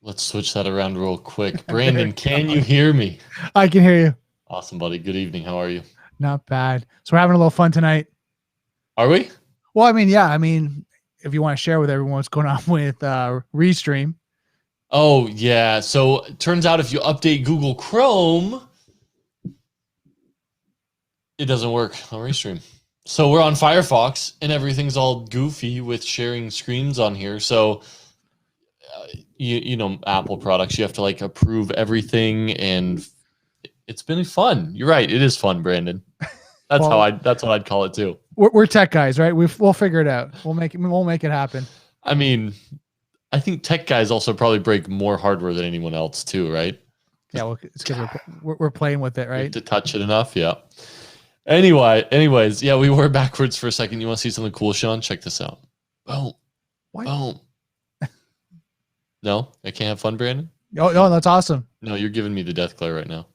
Let's switch that around real quick. Brandon, can you hear me? I can hear you. Awesome, buddy. Good evening. How are you? Not bad. So we're having a little fun tonight. Are we? Well, I mean, yeah. I mean, if you want to share with everyone what's going on with Restream. Oh, yeah. So it turns out if you update Google Chrome, it doesn't work on Restream. So we're on Firefox and everything's all goofy with sharing screens on here. So, you know, Apple products, you have to like approve everything, and it's been fun. You're right. It is fun, Brandon. That's that's what I'd call it too. We're tech guys, right? We'll figure it out. We'll make it happen. I mean, I think tech guys also probably break more hardware than anyone else too, right? Yeah, well, it's because we're playing with it, right? To touch it enough, yeah. Anyways, yeah, we were backwards for a second. You want to see something cool, Sean? Check this out. Boom. What? Boom. No, I can't have fun, Brandon? Oh, that's awesome. No, you're giving me the death glare right now.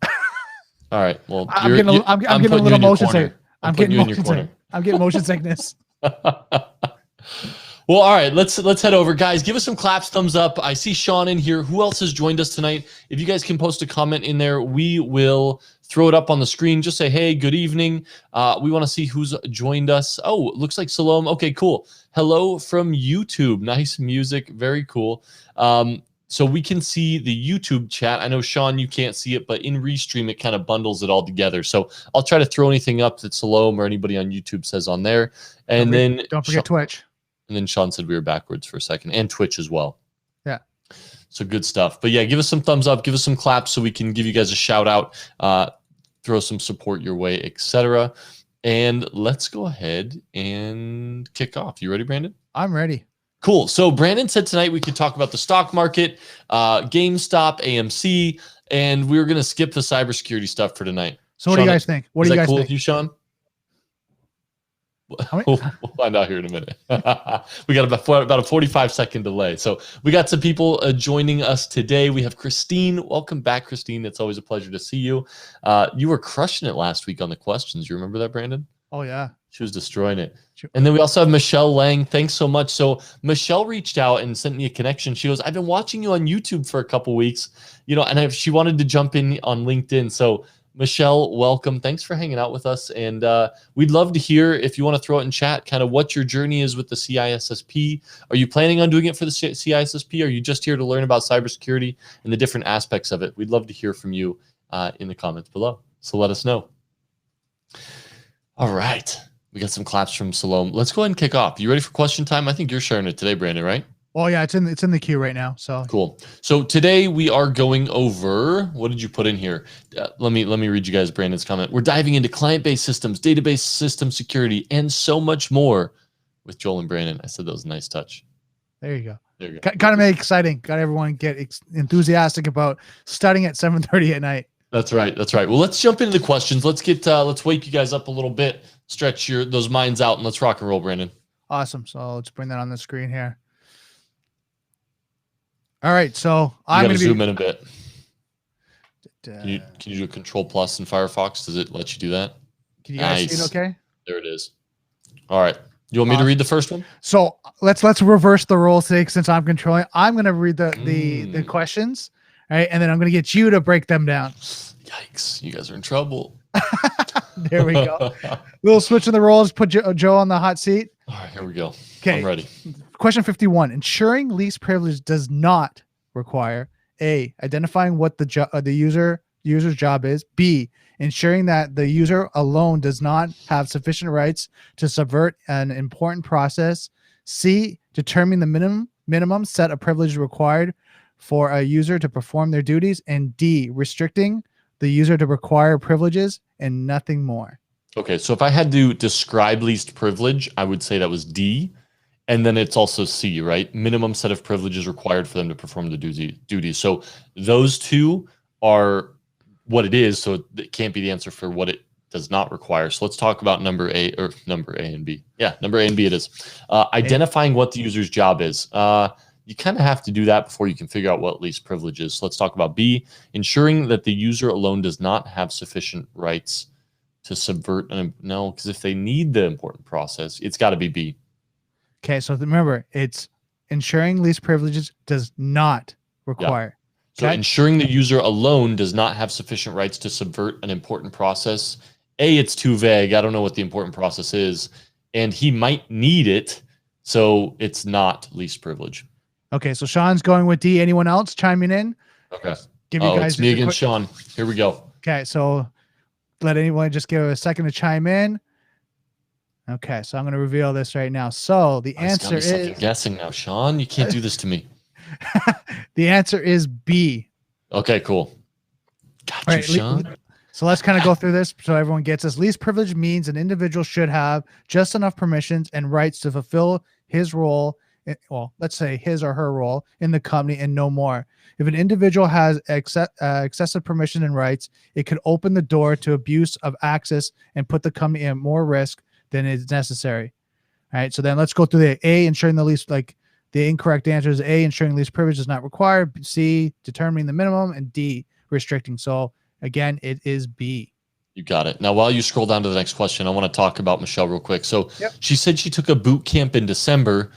All right. Well, I'm getting a little motion sickness. I'm getting motion sickness. Well, all right, let's head over. Guys, give us some claps, thumbs up. I see Sean in here. Who else has joined us tonight? If you guys can post a comment in there, we will throw it up on the screen. Just say, hey, good evening. We want to see who's joined us. Oh, looks like Salome. Okay, cool. Hello from YouTube. Nice music. Very cool. So we can see the YouTube chat. I know, Sean, you can't see it, but in Restream, it kind of bundles it all together. So I'll try to throw anything up that Salome or anybody on YouTube says on there. And don't forget Twitch. And then Sean said we were backwards for a second, and Twitch as well. Yeah. So good stuff. But yeah, give us some thumbs up, give us some claps so we can give you guys a shout out, throw some support your way, etc. And let's go ahead and kick off. You ready, Brandon? I'm ready. Cool. So Brandon said tonight we could talk about the stock market, GameStop, AMC, and we were going to skip the cybersecurity stuff for tonight. So what do you guys think? What do you guys think? Is that cool with you, Sean? We'll find out here in a minute. We got about a 45-second delay. So we got some people joining us today. We have Christine. Welcome back, Christine. It's always a pleasure to see you. You were crushing it last week on the questions. You remember that, Brandon? Oh, yeah. She was destroying it. And then we also have Michelle Lang. Thanks so much. So Michelle reached out and sent me a connection. She goes, I've been watching you on YouTube for a couple weeks, and she wanted to jump in on LinkedIn. So Michelle, welcome. Thanks for hanging out with us. And we'd love to hear, if you want to throw it in chat, kind of what your journey is with the CISSP. Are you planning on doing it for the CISSP? Are you just here to learn about cybersecurity and the different aspects of it? We'd love to hear from you in the comments below. So let us know. All right. We got some claps from Salome. Let's go ahead and kick off. You ready for question time? I think you're sharing it today, Brandon, right? Well, yeah, it's in the queue right now. So cool. So today we are going over, what did you put in here? Let me read you guys Brandon's comment. We're diving into client-based systems, database system security, and so much more with Joel and Brandon. I said that was a nice touch. There you go. There you go. Kind of make it exciting. Got everyone get enthusiastic about studying at 7:30 at night. That's right. That's right. Well, let's jump into the questions. Let's wake you guys up a little bit, stretch those minds out, and let's rock and roll, Brandon. Awesome. So let's bring that on the screen here. All right, so I'm going to zoom in a bit. Can you do a Control Plus in Firefox? Does it let you do that? Can you guys see it okay? There it is. All right. You want me to read the first one? So let's reverse the roles today, since I'm controlling. I'm going to read the questions, all right, and then I'm going to get you to break them down. Yikes! You guys are in trouble. There we go. Little switch in the roles. Put Joe on the hot seat. All right, here we go. Okay. I'm ready. Question 51. Ensuring least privilege does not require A, identifying what the user's job is, B, ensuring that the user alone does not have sufficient rights to subvert an important process, C, determining the minimum set of privilege required for a user to perform their duties, and D, restricting the user to require privileges and nothing more. Okay, so if I had to describe least privilege, I would say that was D. And then it's also C, right? Minimum set of privileges required for them to perform the duties. So those two are what it is. So it can't be the answer for what it does not require. So let's talk about number A and B. Yeah, number A and B it is. Identifying what the user's job is. You kind of have to do that before you can figure out what least privilege is. So let's talk about B, ensuring that the user alone does not have sufficient rights to subvert. No, because if they need the important process, it's got to be B. Okay, so remember, it's ensuring least privileges does not require. So ensuring the user alone does not have sufficient rights to subvert an important process. A, it's too vague. I don't know what the important process is. And he might need it. So it's not least privilege. Okay, so Sean's going with D. Anyone else chiming in? Okay. Give you guys it's me against Sean. Here we go. Okay, so let anyone just give a second to chime in. Okay, so I'm going to reveal this right now. So the answer is guessing now, Sean. You can't do this to me. The answer is B. Okay, cool. Got you, Sean. So let's kind of go through this so everyone gets this. Least privilege means an individual should have just enough permissions and rights to fulfill his role. Well, let's say his or her role in the company and no more. If an individual has excessive permission and rights, it could open the door to abuse of access and put the company at more risk than is necessary. All right. So then let's go through the A, ensuring the least, like the incorrect answer is A, ensuring least privilege is not required. C, determining the minimum, and D, restricting. So again, it is B. You got it. Now, while you scroll down to the next question, I want to talk about Michelle real quick. So she said she took a boot camp in December,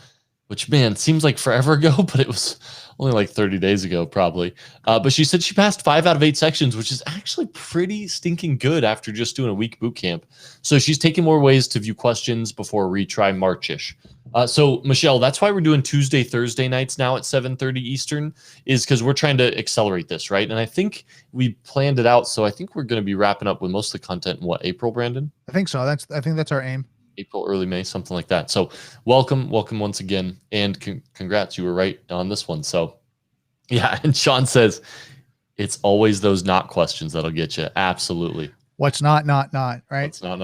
which, man, seems like forever ago, but it was only like 30 days ago, probably. But she said she passed 5 out of 8 sections, which is actually pretty stinking good after just doing a week boot camp. So she's taking more ways to view questions before a retry March-ish. So, Michelle, that's why we're doing Tuesday, Thursday nights now at 7:30 Eastern, is because we're trying to accelerate this, right? And I think we planned it out. So I think we're going to be wrapping up with most of the content in what, April, Brandon? I think so. I think that's our aim. April, early May, something like that. So welcome once again, and congrats, you were right on this one. So yeah, and Sean says it's always those not questions that'll get you. Absolutely. What's not, right? What's not.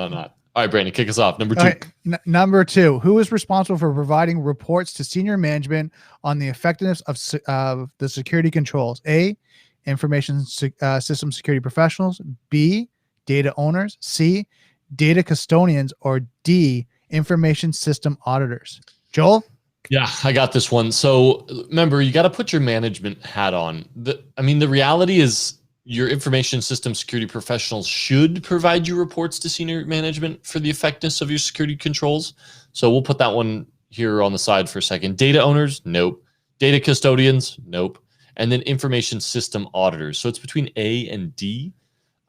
All right, Brandon, kick us off. Number 2. Right. Number 2, who is responsible for providing reports to senior management on the effectiveness of the security controls? A, information system security professionals. B, data owners. C, data custodians, or D, information system auditors. Joel? Yeah, I got this one. So remember, you got to put your management hat on. The reality is your information system security professionals should provide you reports to senior management for the effectiveness of your security controls. So we'll put that one here on the side for a second. Data owners? Nope. Data custodians? Nope. And then information system auditors. So it's between A and D.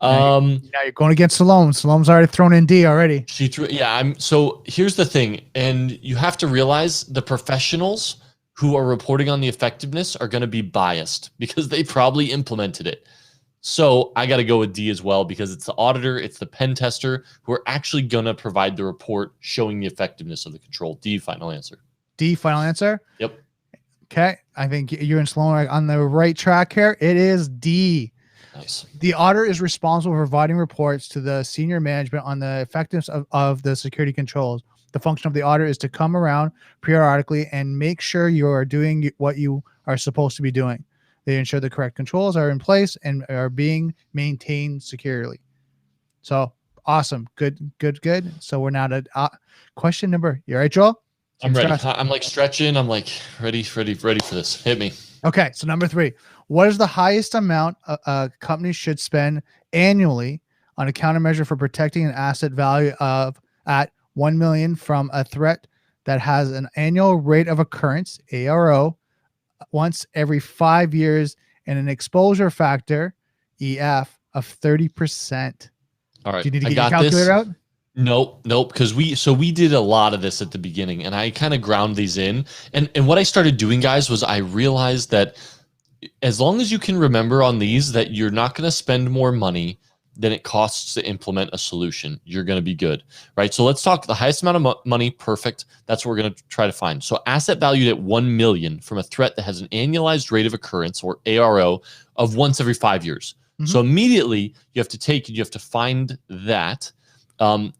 Now you're going against Salome. Salome's already thrown in D already. She threw, yeah. So here's the thing, and you have to realize the professionals who are reporting on the effectiveness are going to be biased because they probably implemented it. So I got to go with D as well because it's the auditor, it's the pen tester who are actually going to provide the report showing the effectiveness of the control. D, final answer. D, final answer. Yep. Okay, I think you and Salome are on the right track here. It is D. Nice. The auditor is responsible for providing reports to the senior management on the effectiveness of the security controls. The function of the auditor is to come around periodically and make sure you are doing what you are supposed to be doing. They ensure the correct controls are in place and are being maintained securely. So awesome. Good. So we're now to question number. You all right, Joel? I'm ready. I'm like stretching. I'm like ready for this. Hit me. Okay. So number 3. What is the highest amount a company should spend annually on a countermeasure for protecting an asset value of at 1 million from a threat that has an annual rate of occurrence, ARO, once every 5 years and an exposure factor, EF, of 30%? All right. Do you need to get your calculator out? Nope. Because we did a lot of this at the beginning, and I kind of ground these in. And what I started doing, guys, was I realized that as long as you can remember on these that you're not going to spend more money than it costs to implement a solution, you're going to be good, right? So let's talk the highest amount of money. Perfect. That's what we're going to try to find. So asset valued at 1 million from a threat that has an annualized rate of occurrence, or ARO, of once every 5 years. Mm-hmm. So immediately you have to find that.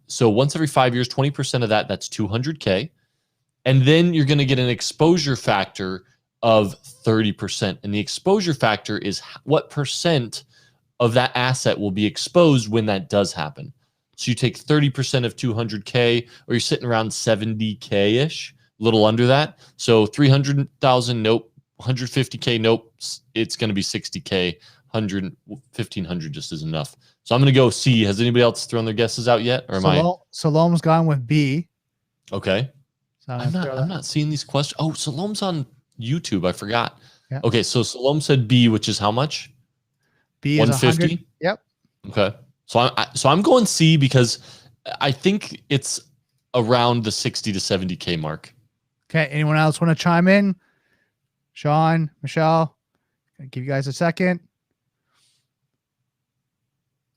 So once every 5 years, 20% of that's 200K. And then you're going to get an exposure factor of 30%. And the exposure factor is what percent of that asset will be exposed when that does happen. So you take 30% of 200K, or you're sitting around 70K-ish, a little under that. So 300,000, nope. 150K, nope. It's going to be 60K. 1,500 just is enough. So I'm going to go C. Has anybody else thrown their guesses out yet? Or am I? Salome's gone with B. Okay. So I'm not seeing these questions. Oh, Salome's on YouTube. I forgot. Yeah. Okay, so Salome said B, which is how much? B is 100. Yep. Okay. So I'm going C because I think it's around the 60 to 70K mark. Okay. Anyone else want to chime in? Sean, Michelle, I'll give you guys a second.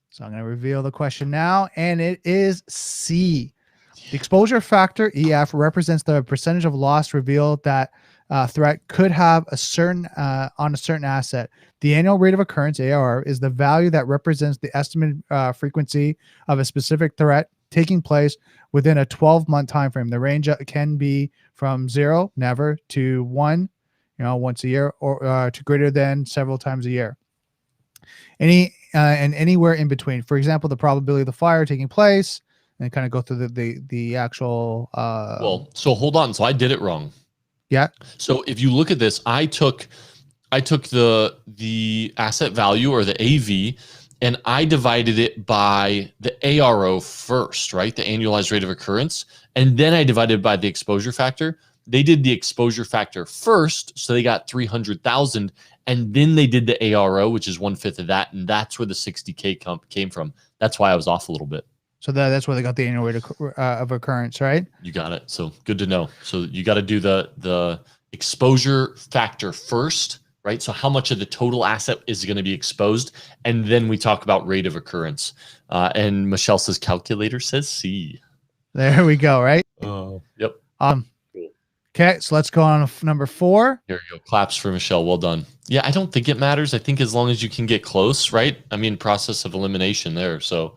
So I'm going to reveal the question now, and it is C. The exposure factor, EF, represents the percentage of loss revealed that threat could have a certain on a certain asset. The annual rate of occurrence, ARR, is the value that represents the estimated frequency of a specific threat taking place within a 12-month time frame. The range can be from 0, never, to 1, once a year, or to greater than several times a year. And anywhere in between. For example, the probability of the fire taking place, and kind of go through the actual. Well, so hold on. So I did it wrong. Yeah. So if you look at this, I took the asset value, or the AV, and I divided it by the ARO first, right? The annualized rate of occurrence. And then I divided by the exposure factor. They did the exposure factor first, so they got 300,000, and then they did the ARO, which is 1/5 of that, and that's where the 60K came from. That's why I was off a little bit. So that's where they got the annual rate of occurrence, right? You got it. So good to know. So you got to do the exposure factor first, right? So how much of the total asset is going to be exposed, and then we talk about rate of occurrence. And Michelle says calculator says C. There we go. Right. Yep. Okay, so let's go on number 4. Here you go. Claps for Michelle. Well done. Yeah, I don't think it matters. I think as long as you can get close, right? I mean, process of elimination there. So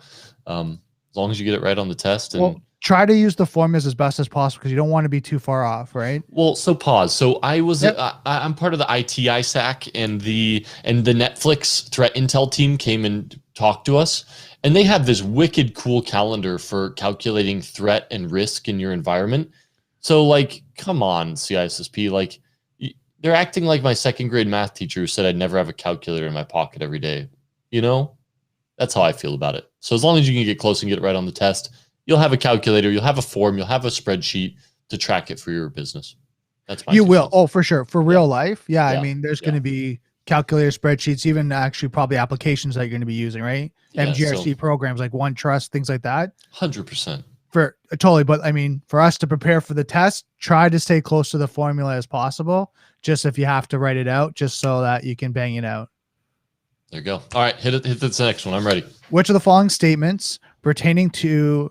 as long as you get it right on the test. And try to use the formulas as best as possible because you don't want to be too far off, right? Well, so pause. So I was I'm part of the ITISAC, and the Netflix threat intel team came and talked to us, and they have this wicked cool calendar for calculating threat and risk in your environment. So like, come on, CISSP, like they're acting like my 2nd grade math teacher who said I'd never have a calculator in my pocket every day. That's how I feel about it. So as long as you can get close and get it right on the test, you'll have a calculator, you'll have a form, you'll have a spreadsheet to track it for your business. That's my will. Oh, for sure. For real life. Yeah. I mean, there's going to be calculator spreadsheets, even actually probably applications that you're going to be using, right? MGRC programs like OneTrust, things like that. 100%. For totally. But I mean, for us to prepare for the test, try to stay close to the formula as possible. Just if you have to write it out, just so that you can bang it out. There you go. All right, hit this next one. I'm ready. Which of the following statements pertaining to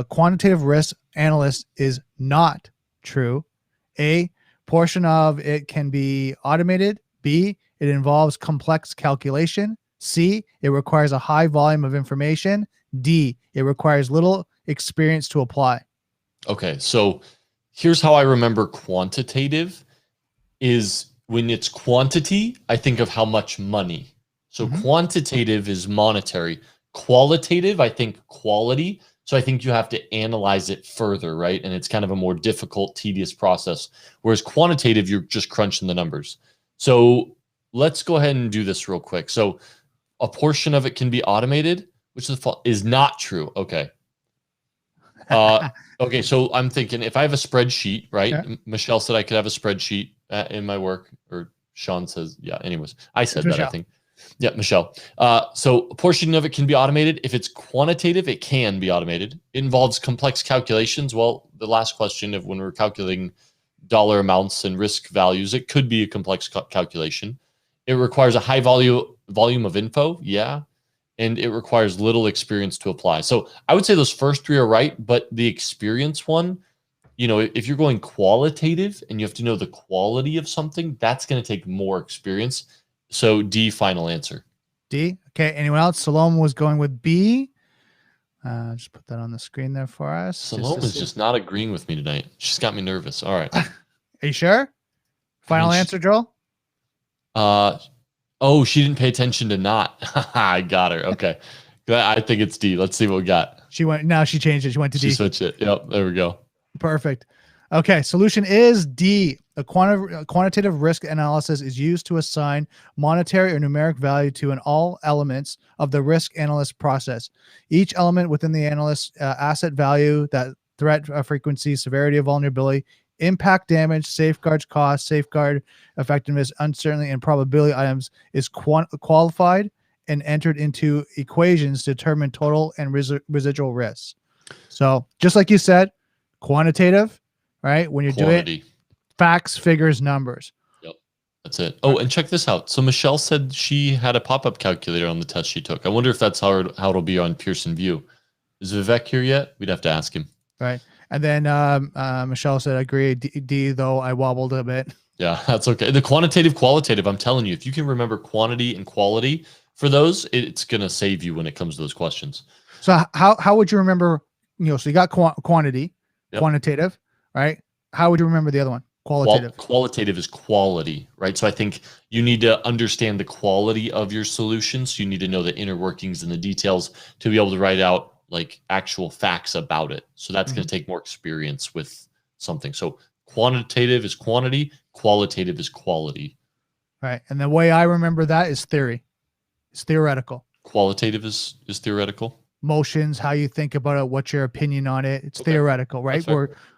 quantitative risk analyst is not true? A, portion of it can be automated. B, it involves complex calculation. C, it requires a high volume of information. D, it requires little experience to apply. Okay, so here's how I remember quantitative is when it's quantity, I think of how much money. So quantitative is monetary. Qualitative, I think quality. So I think you have to analyze it further, right? And it's kind of a more difficult, tedious process. Whereas quantitative, you're just crunching the numbers. So let's go ahead and do this real quick. So a portion of it can be automated, which is not true. Okay. Okay, so I'm thinking if I have a spreadsheet, right? Yeah. Michelle said I could have a spreadsheet in my work, or Sean says, yeah, anyways. I said that, I think. Yeah, Michelle. So a portion of it can be automated. If it's quantitative, it can be automated. It involves complex calculations. Well, the last question of when we're calculating dollar amounts and risk values, it could be a complex calculation. It requires a high volume of info. Yeah. And it requires little experience to apply. So I would say those first 3 are right, but the experience one, if you're going qualitative and you have to know the quality of something, that's going to take more experience. So D, final answer. D. Okay. Anyone else? Salome was going with B. Just put that on the screen there for us. Salome is just not agreeing with me tonight. She's got me nervous. All right. Are you sure? Final answer, Joel? Oh, she didn't pay attention to not. I got her. Okay. I think it's D. Let's see what we got. Now she changed it. She went to D. She switched it. Yep. There we go. Perfect. Okay. Solution is D. A quantitative risk analysis is used to assign monetary or numeric value to all elements of the risk analyst process. Each element within the analyst asset value, that threat frequency, severity of vulnerability, impact damage, safeguards cost, safeguard effectiveness, uncertainty, and probability items is qualified and entered into equations to determine total and residual risks. So just like you said, quantitative, right? When you do it, facts, figures, numbers. Yep. That's it. Oh, and check this out. So Michelle said she had a pop-up calculator on the test she took. I wonder if that's how it'll be on Pearson VUE. Is Vivek here yet? We'd have to ask him. Right. And then Michelle said, agree. D, though I wobbled a bit. Yeah, that's okay. The quantitative, qualitative, I'm telling you, if you can remember quantity and quality for those, it's going to save you when it comes to those questions. So how would you remember, so you got quantity, quantitative, right? How would you remember the other one? Qualitative. Qualitative is quality, right? So I think you need to understand the quality of your solutions. You need to know the inner workings and the details to be able to write out like actual facts about it. So that's going to take more experience with something. So quantitative is quantity, qualitative is quality. Right. And the way I remember that is theory. It's theoretical. Qualitative is theoretical. Motions, how you think about it, what's your opinion on it. It's theoretical, right?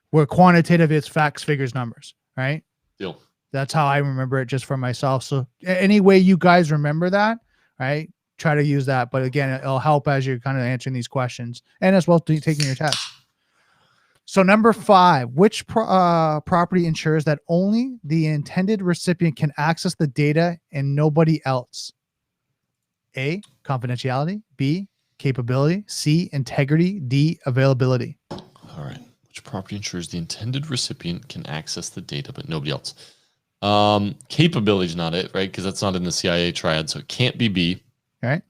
Where quantitative is facts, figures, numbers, right? Deal. That's how I remember it just for myself. So any way you guys remember that, right? Try to use that. But again, it'll help as you're kind of answering these questions and as well taking your test. So number 5, which property ensures that only the intended recipient can access the data and nobody else? A, confidentiality. B, capability. C, integrity. D, availability. All right. Which property ensures the intended recipient can access the data but nobody else? Capability is not it, right? Because that's not in the CIA triad, so it can't be B. All right.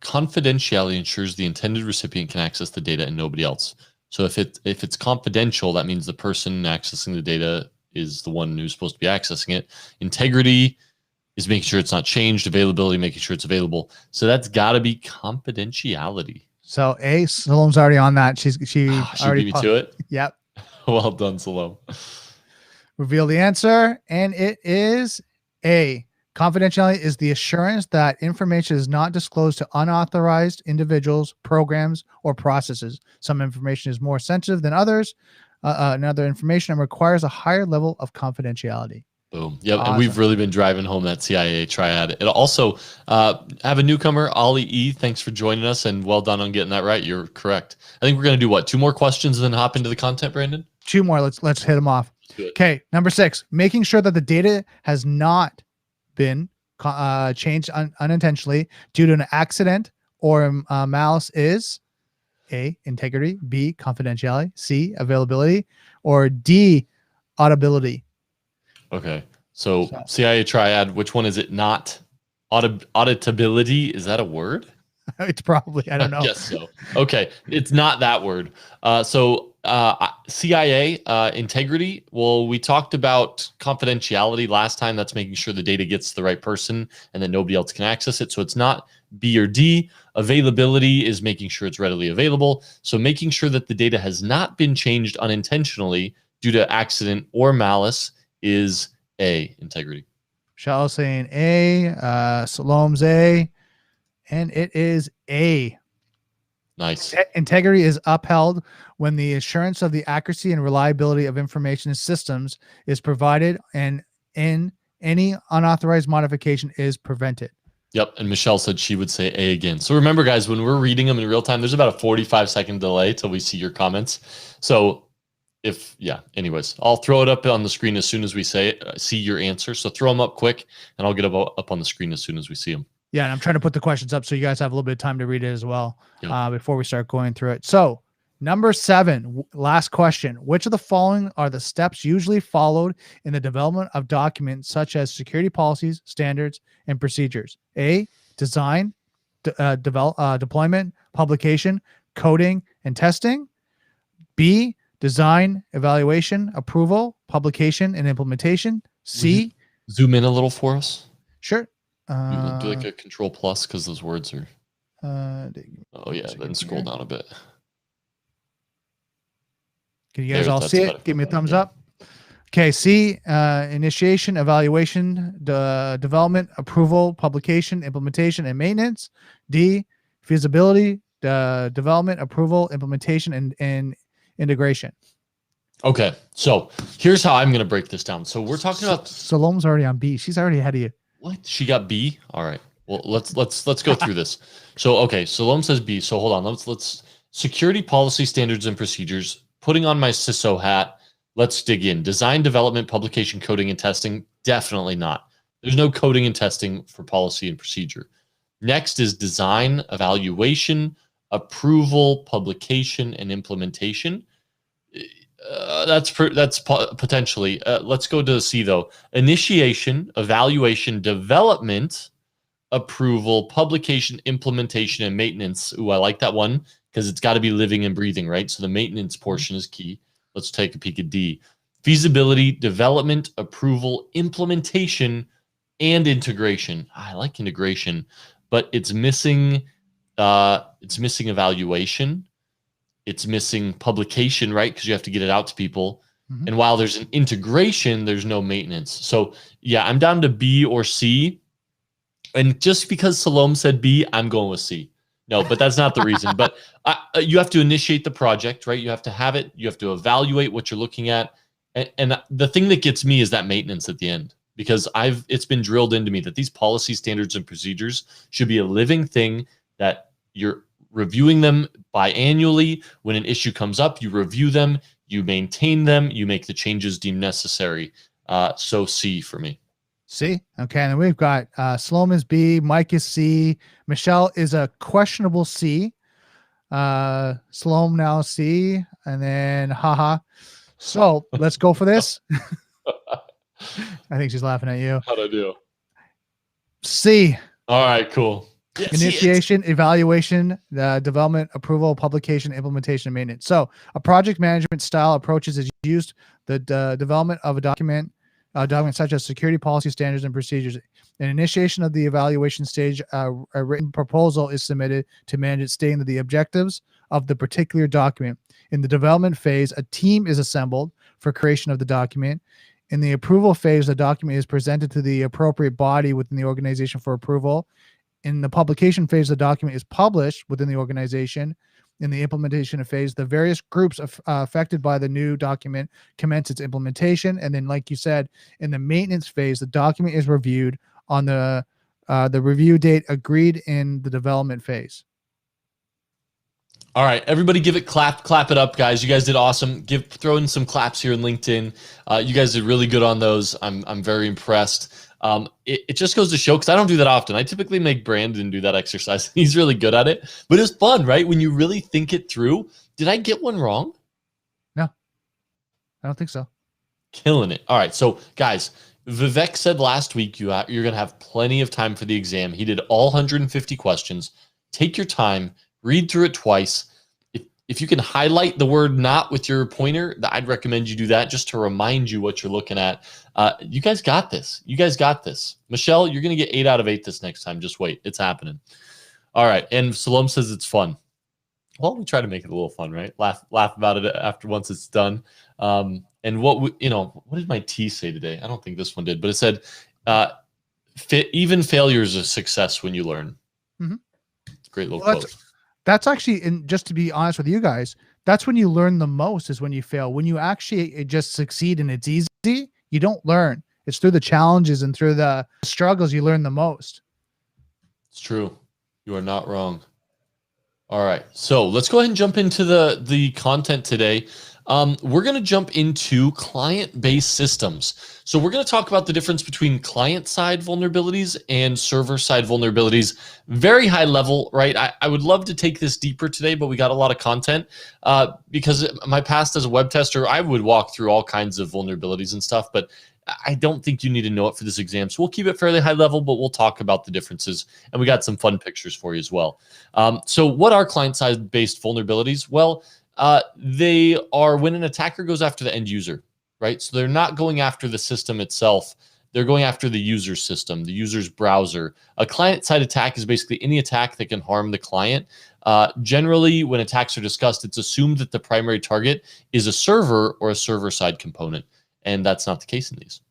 Confidentiality ensures the intended recipient can access the data and nobody else. So if it's confidential, that means the person accessing the data is the one who's supposed to be accessing it. Integrity is making sure it's not changed. Availability, making sure it's available. So that's got to be confidentiality. So A, Salome's already on that. She already beat me to it. Yep. Well done, Salome. Reveal the answer, and it is A. Confidentiality is the assurance that information is not disclosed to unauthorized individuals, programs, or processes. Some information is more sensitive than others, and other information requires a higher level of confidentiality. Boom. Yep. Awesome. And we've really been driving home that CIA triad. It also have a newcomer, Ollie E. Thanks for joining us, and well done on getting that right. You're correct. I think we're going to do what? 2 more questions and then hop into the content, Brandon? 2 more. Let's hit them off. Okay. Number 6, making sure that the data has not been changed unintentionally due to an accident or malice is A, integrity. B, confidentiality. C, availability. Or D, audibility. Okay. So CIA triad, which one is it not? Auditability, is that a word? It's probably, I don't know. Yes, so. Okay. It's not that word. CIA, integrity. Well, we talked about confidentiality last time. That's making sure the data gets to the right person and that nobody else can access it. So it's not B or D. Availability is making sure it's readily available. So making sure that the data has not been changed unintentionally due to accident or malice is A, integrity. Michelle saying A, Salome's A, and it is A. Nice. Integrity is upheld when the assurance of the accuracy and reliability of information systems is provided and any unauthorized modification is prevented. Yep. And Michelle said she would say A again. So remember, guys, when we're reading them in real time, there's about a 45-second delay till we see your comments. So anyways, I'll throw it up on the screen as soon as we see your answer. So throw them up quick and I'll get up on the screen as soon as we see them. Yeah, and I'm trying to put the questions up so you guys have a little bit of time to read it as well before we start going through it. So number 7, last question. Which of the following are the steps usually followed in the development of documents such as security policies, standards, and procedures? A, design, deployment, publication, coding, and testing. B, design, evaluation, approval, publication, and implementation. C, zoom in a little for us. Sure. Do like a Control Plus because those words are. Then scroll down a bit. Can you guys all see it? Give me a thumbs up. Okay. C, initiation, evaluation, development, approval, publication, implementation, and maintenance. D, feasibility, development, approval, implementation, and integration. Okay, so here's how I'm going to break this down. So we're talking about Salome's already on B. She's already ahead of you. What? She got B? All right. Well, let's go through this. So, okay, Salome says B. So hold on. Let's security policy standards and procedures. Putting on my CISO hat. Let's dig in. Design, development, publication, coding, and testing. Definitely not. There's no coding and testing for policy and procedure. Next is design, evaluation, approval, publication, and implementation. That's potentially. Let's go to C though. Initiation, evaluation, development, approval, publication, implementation, and maintenance. Ooh, I like that one because it's got to be living and breathing, right? So the maintenance portion is key. Let's take a peek at D. Feasibility, development, approval, implementation, and integration. I like integration, but it's missing. It's missing evaluation. It's missing publication, right? Because you have to get it out to people. Mm-hmm. And while there's an integration, there's no maintenance. So yeah, I'm down to B or C. And just because Salome said B, I'm going with C. No, but that's not the reason. But you have to initiate the project, right? You have to have it. You have to evaluate what you're looking at. And the thing that gets me is that maintenance at the end, because it's been drilled into me that these policy standards and procedures should be a living thing, that you're reviewing them biannually. When an issue comes up, you review them, you maintain them, you make the changes deemed necessary. So C for me. C. Okay, and then we've got Salome is B, Mike is C, Michelle is a questionable C, Salome now C, and then haha. So let's go for this. I think she's laughing at you. How'd I do? C. All right, cool. Yeah, initiation, evaluation, development, approval, publication, implementation, and maintenance. So a project management style approaches is used the development of a document such as security policy standards and procedures. An initiation of the evaluation stage, a written proposal is submitted to manage it, stating that the objectives of the particular document. In the development phase, a team is assembled for creation of the document. In the approval phase, the document is presented to the appropriate body within the organization for approval. In the publication phase, the document is published within the organization. In the implementation phase, the various groups affected by the new document commence its implementation. And then, like you said, in the maintenance phase, the document is reviewed on the review date agreed in the development phase. All right, everybody give it clap it up, guys. You guys did awesome. Throw in some claps here in LinkedIn. You guys did really good on those. I'm very impressed. It just goes to show, because I don't do that often. I typically make Brandon do that exercise. He's really good at it, but it's fun, right? When you really think it through. Did I get one wrong? No, I don't think so. Killing it. All right, so guys, Vivek said last week you're going to have plenty of time for the exam. He did all 150 questions. Take your time, read through it twice. If you can highlight the word "not" with your pointer, I'd recommend you do that just to remind you what you're looking at. You guys got this. You guys got this. Michelle, you're going to get 8 out of 8 this next time. Just wait. It's happening. All right. And Salome says it's fun. Well, we try to make it a little fun, right? Laugh about it after once it's done. And what did my T say today? I don't think this one did, but it said, even failure is a success when you learn. Mm-hmm. Great little quote. That's actually, and just to be honest with you guys, that's when you learn the most, is when you fail. When you actually just succeed and it's easy, you don't learn. It's through the challenges and through the struggles you learn the most. It's true. You are not wrong. All right. So let's go ahead and jump into the content today. We're going to jump into client-based systems. So we're going to talk about the difference between client-side vulnerabilities and server-side vulnerabilities. Very high level, right? I would love to take this deeper today, but we got a lot of content because my past as a web tester, I would walk through all kinds of vulnerabilities and stuff, but I don't think you need to know it for this exam. So we'll keep it fairly high level, but we'll talk about the differences. And we got some fun pictures for you as well. So what are client-side based vulnerabilities? Well, they are when an attacker goes after the end user, right? So they're not going after the system itself. They're going after the user's system, the user's browser. A client-side attack is basically any attack that can harm the client. Generally, when attacks are discussed, it's assumed that the primary target is a server or a server-side component. And that's not the case in these.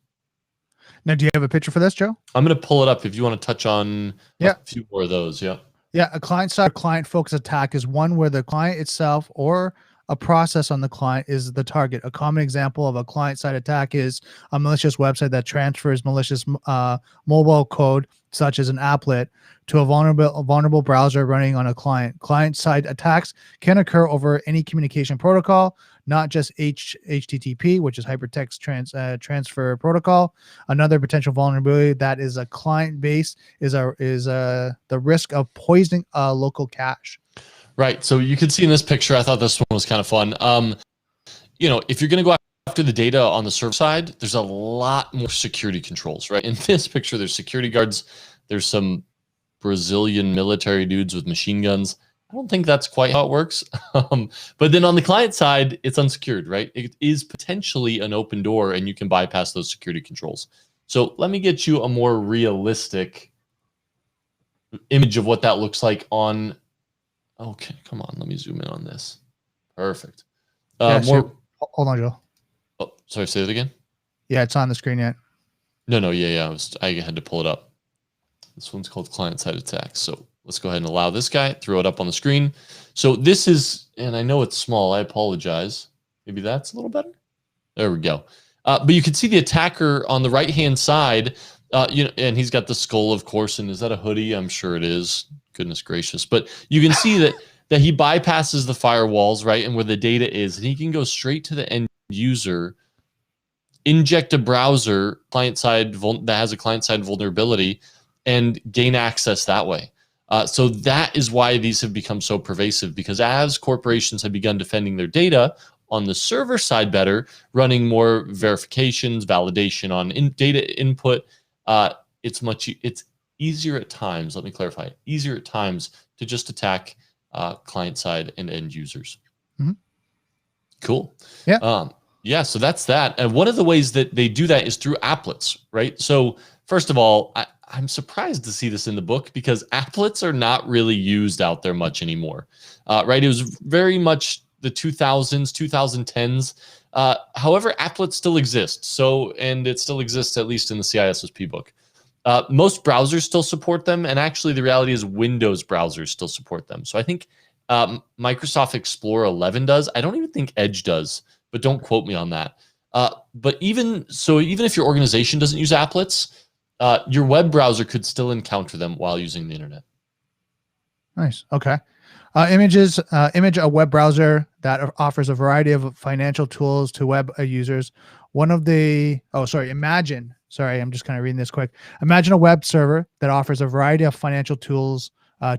Now, do you have a picture for this, Joe? I'm going to pull it up if you want to touch on a few more of those. Yeah. Yeah, a client-side, client-focused attack is one where the client itself or a process on the client is the target. A common example of a client-side attack is a malicious website that transfers malicious mobile code, such as an applet, to a vulnerable browser running on a client. Client-side attacks can occur over any communication protocol, not just HTTP, which is hypertext transfer protocol. Another potential vulnerability that is a client-based is the risk of poisoning a local cache. Right. So you can see in this picture, I thought this one was kind of fun. If you're going to go after the data on the server side, there's a lot more security controls, right? In this picture, there's security guards. There's some Brazilian military dudes with machine guns. I don't think that's quite how it works. But then on the client side, it's unsecured, right? It is potentially an open door, and you can bypass those security controls. So let me get you a more realistic image of what that looks like on. Okay, come on. Let me zoom in on this. Perfect. Hold on, Joe. Oh, sorry. Say that again. Yeah, it's on the screen yet. No. Yeah. I had to pull it up. This one's called client-side attacks. So let's go ahead and allow this guy. Throw it up on the screen. So this is, and I know it's small. I apologize. Maybe that's a little better. There we go. But you can see the attacker on the right-hand side. And he's got the skull, of course. And is that a hoodie? I'm sure it is. Goodness gracious. But you can see that he bypasses the firewalls, right? And where the data is, and he can go straight to the end user, inject a browser client-side that has a client-side vulnerability, and gain access that way. So that is why these have become so pervasive, because as corporations have begun defending their data on the server side better, running more verifications, validation on data input, it's easier at times, let me clarify, easier at times to just attack client side and end users. Mm-hmm. Cool. Yeah. So that's that. And one of the ways that they do that is through applets, right? So first of all, I'm surprised to see this in the book, because applets are not really used out there much anymore, right? It was very much the 2000s, 2010s. However, applets still exist. And it still exists, at least in the CISSP book. Most browsers still support them, and actually the reality is Windows browsers still support them. So I think Microsoft Explorer 11 does. I don't even think Edge does, but don't quote me on that. But even if your organization doesn't use applets, your web browser could still encounter them while using the internet. Nice. Okay. Image a web browser that offers a variety of financial tools to web users. Imagine. Sorry, I'm just kind of reading this quick. Imagine a web server that offers a variety of financial tools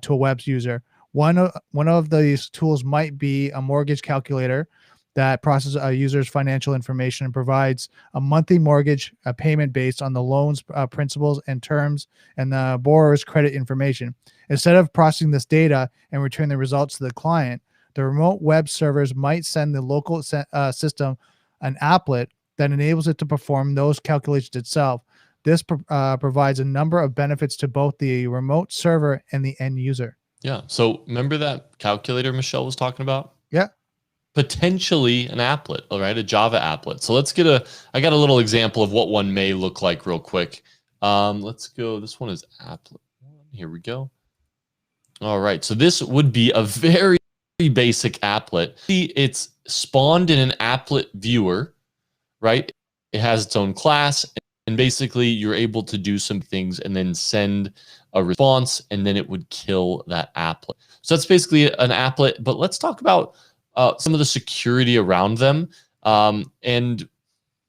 to a web user. One of these tools might be a mortgage calculator that processes a user's financial information and provides a monthly mortgage payment based on the loan's principals and terms and the borrower's credit information. Instead of processing this data and return the results to the client, the remote web servers might send the local system an applet that enables it to perform those calculations itself. This provides a number of benefits to both the remote server and the end user. Yeah. So remember that calculator Michelle was talking about? Yeah. Potentially an applet, all right, a Java applet. So I got a little example of what one may look like real quick. Let's go. This one is applet. Here we go. All right. So this would be a very basic applet. See, it's spawned in an applet viewer, right? It has its own class, and basically you're able to do some things and then send a response, and then it would kill that applet. So that's basically an applet. But let's talk about some of the security around them and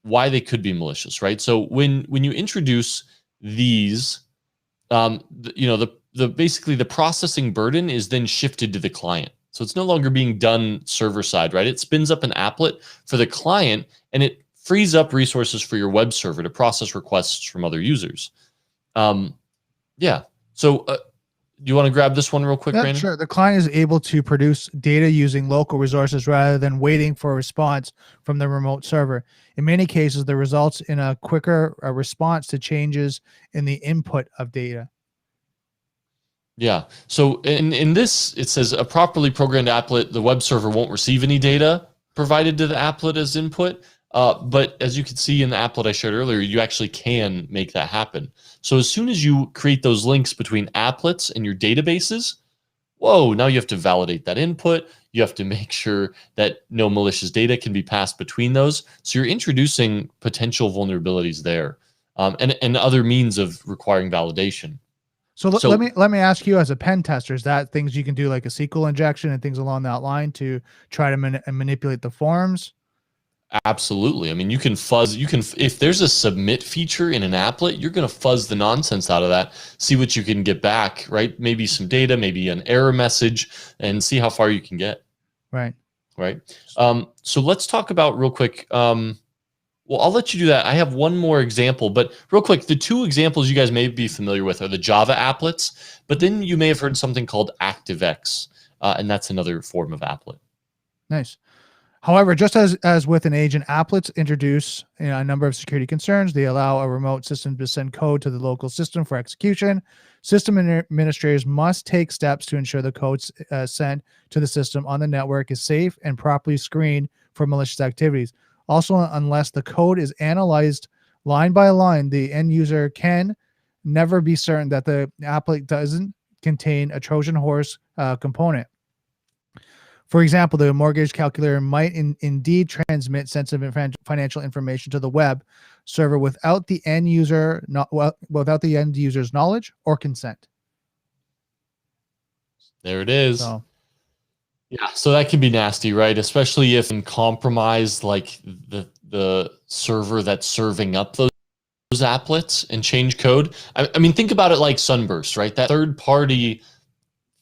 why they could be malicious, right? So when you introduce these, basically the processing burden is then shifted to the client. So it's no longer being done server side, right? It spins up an applet for the client, and it frees up resources for your web server to process requests from other users. Yeah. So do you want to grab this one real quick, Brandon? Sure. The client is able to produce data using local resources rather than waiting for a response from the remote server. In many cases, the results in a quicker response to changes in the input of data. Yeah. So in this, it says a properly programmed applet, the web server won't receive any data provided to the applet as input. But as you can see in the applet I shared earlier, you actually can make that happen. So as soon as you create those links between applets and your databases, Whoa, now you have to validate that input. You have to make sure that no malicious data can be passed between those. So you're introducing potential vulnerabilities there, and other means of requiring validation. So, So let me ask you, as a pen tester, is that things you can do like a SQL injection and things along that line to try to manipulate the forms? absolutely. I mean, you can fuzz, if there's a submit feature in an applet, you're going to fuzz the nonsense out of that, see what you can get back, right? Maybe some data, maybe an error message, and see how far you can get. Right. Right. So let's talk about real quick. Well, I'll let you do that. I have one more example, but real quick, the two examples you guys may be familiar with are the Java applets, but then you may have heard something called ActiveX, and that's another form of applet. Nice. However, just as with an agent, applets introduce a number of security concerns. They allow a remote system to send code to the local system for execution. System administrators must take steps to ensure the code sent to the system on the network is safe and properly screened for malicious activities. Also, unless the code is analyzed line by line, the end user can never be certain that the applet doesn't contain a Trojan horse component. For example, the mortgage calculator might indeed transmit sensitive financial information to the web server without the end user's knowledge or consent. There it is. So, yeah, so that can be nasty, right? Especially if in compromise, like the server that's serving up those applets and change code. I mean, think about it like Sunburst, right? That third-party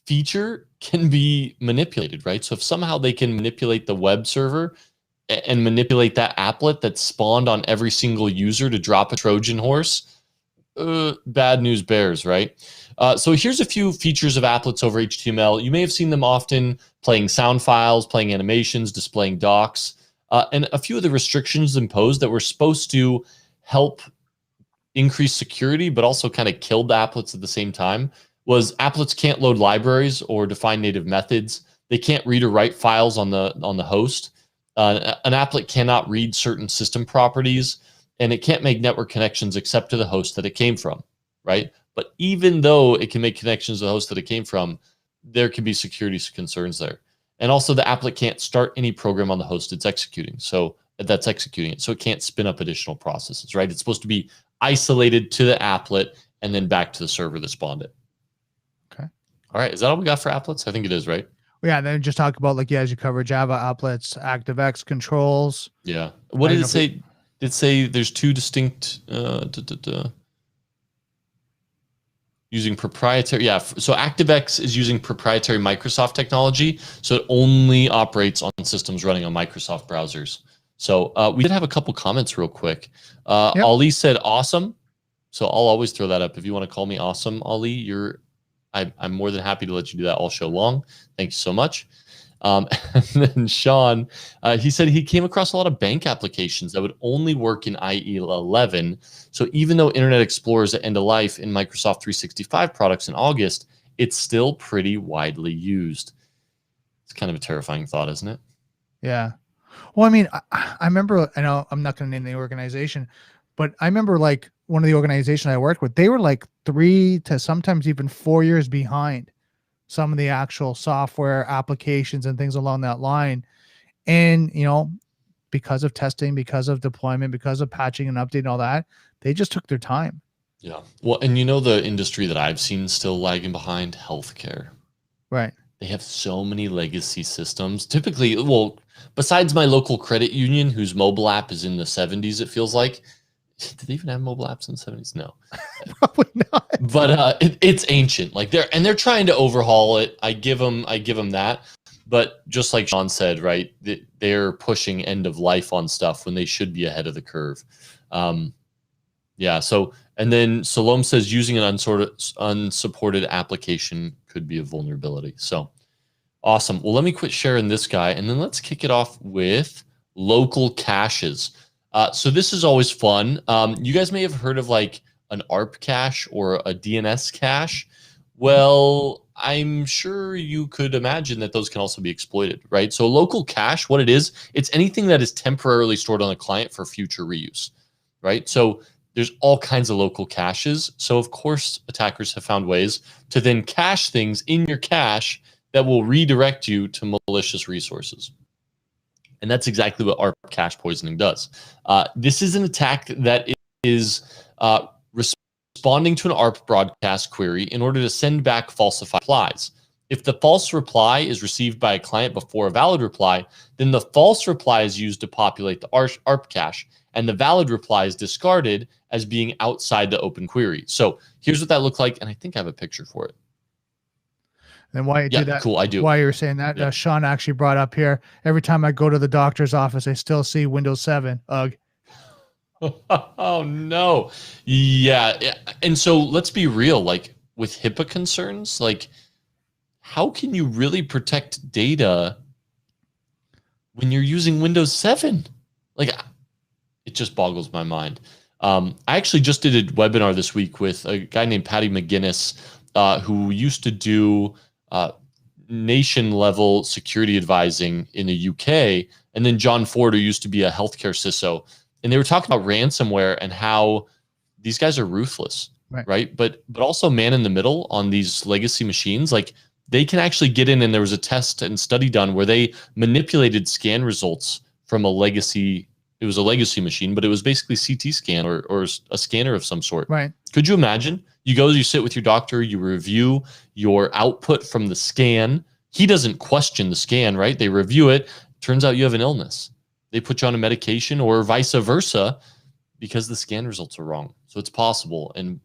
feature can be manipulated, right? So if somehow they can manipulate the web server and manipulate that applet that's spawned on every single user to drop a Trojan horse, bad news bears, right? So here's a few features of applets over HTML. You may have seen them often playing sound files, playing animations, displaying docs, and a few of the restrictions imposed that were supposed to help increase security, but also kind of killed the applets at the same time, was applets can't load libraries or define native methods. They can't read or write files on the host. An applet cannot read certain system properties, and it can't make network connections except to the host that it came from, right? But even though it can make connections to the host that it came from, there can be security concerns there. And also the applet can't start any program on the host it's executing. So that's executing it. So it can't spin up additional processes, right? It's supposed to be isolated to the applet and then back to the server that spawned it. Okay. All right. Is that all we got for applets? I think it is, right? Yeah, then just talk about, like, as you cover Java applets, ActiveX controls. Yeah. What did it say? Did it say there's two distinct using proprietary? Yeah. So ActiveX is using proprietary Microsoft technology. So it only operates on systems running on Microsoft browsers. So we did have a couple comments real quick. Yep. Ali said awesome. So I'll always throw that up. If you want to call me awesome, Ali, I'm more than happy to let you do that all show long. Thank you so much. And then Sean, he said he came across a lot of bank applications that would only work in IE 11. So even though Internet Explorer is at end of life in Microsoft 365 products in August, it's still pretty widely used. It's kind of a terrifying thought, isn't it? Yeah. Well, I mean, I remember, I know I'm not going to name the organization, but I remember, like, one of the organizations I worked with, they were like 3 to sometimes even 4 years behind some of the actual software applications and things along that line. And, because of testing, because of deployment, because of patching and updating, all that, they just took their time. Yeah. Well, and the industry that I've seen still lagging behind, healthcare. Right. They have so many legacy systems. Typically, well, besides my local credit union, whose mobile app is in the 70s, it feels like. Did they even have mobile apps in the 70s? No. Probably not. But it's ancient. Like they're trying to overhaul it. I give them that. But just like Sean said, right, they're pushing end of life on stuff when they should be ahead of the curve. Yeah. So, and then Salome says using an unsupported application could be a vulnerability. So awesome. Well, let me quit sharing this guy, and then let's kick it off with local caches. So this is always fun. You guys may have heard of like an ARP cache or a DNS cache. Well, I'm sure you could imagine that those can also be exploited, right? So local cache, what it is, it's anything that is temporarily stored on a client for future reuse, right? So there's all kinds of local caches. So of course, attackers have found ways to then cache things in your cache that will redirect you to malicious resources. And that's exactly what ARP cache poisoning does. This is an attack that is responding to an ARP broadcast query in order to send back falsified replies. If the false reply is received by a client before a valid reply, then the false reply is used to populate the ARP cache, and the valid reply is discarded as being outside the open query. So here's what that looked like, and I think I have a picture for it. And why you do that? Cool, I do. Why you were saying that? Sean actually brought up here. Every time I go to the doctor's office, I still see Windows 7. Ugh. Oh no. Yeah. And so let's be real, like with HIPAA concerns, like how can you really protect data when you're using Windows 7? Like it just boggles my mind. I actually just did a webinar this week with a guy named Patty McGinnis, who used to do nation level security advising in the UK. And then John Ford, who used to be a healthcare CISO. And they were talking about ransomware and how these guys are ruthless, right? But also man in the middle on these legacy machines. Like they can actually get in, and there was a test and study done where they manipulated scan results from a legacy. It was a legacy machine, but it was basically CT scan or a scanner of some sort. Right. Could you imagine? You go, you sit with your doctor, you review your output from the scan. He doesn't question the scan, right? They review it. Turns out you have an illness. They put you on a medication or vice versa because the scan results are wrong. So it's possible. And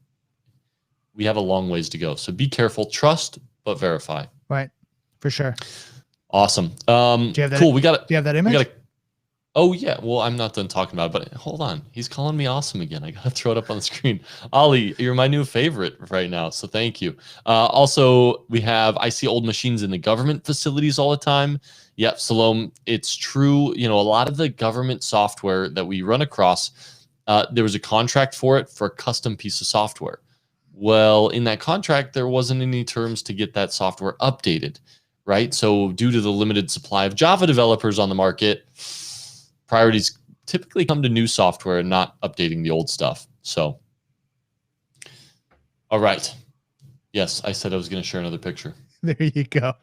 we have a long ways to go. So be careful, trust, but verify. Right. For sure. Awesome. Do you have that, cool. Do you have that image? Oh yeah. Well, I'm not done talking about it, but hold on. He's calling me awesome again. I got to throw it up on the screen. Ollie, you're my new favorite right now. So thank you. Also, I see old machines in the government facilities all the time. Yep, Salome, it's true. You know, a lot of the government software that we run across, there was a contract for it for a custom piece of software. Well, in that contract, there wasn't any terms to get that software updated, right? So due to the limited supply of Java developers on the market, priorities typically come to new software and not updating the old stuff. So, all right. Yes, I said I was going to share another picture. There you go.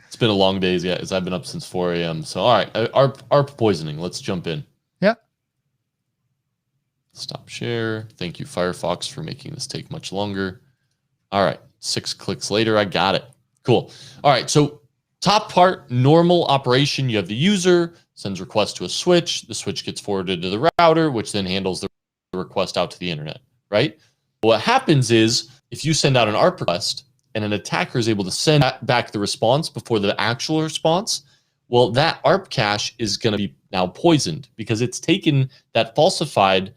It's been a long day, yeah, as I've been up since 4 a.m. So, all right, ARP poisoning. Let's jump in. Yeah. Stop share. Thank you, Firefox, for making this take much longer. All right, 6 clicks later, I got it. Cool. All right, so top part, normal operation. You have the user, sends request to a switch. The switch gets forwarded to the router, which then handles the request out to the internet, right? What happens is if you send out an ARP request and an attacker is able to send back the response before the actual response, well, that ARP cache is going to be now poisoned because it's taken that falsified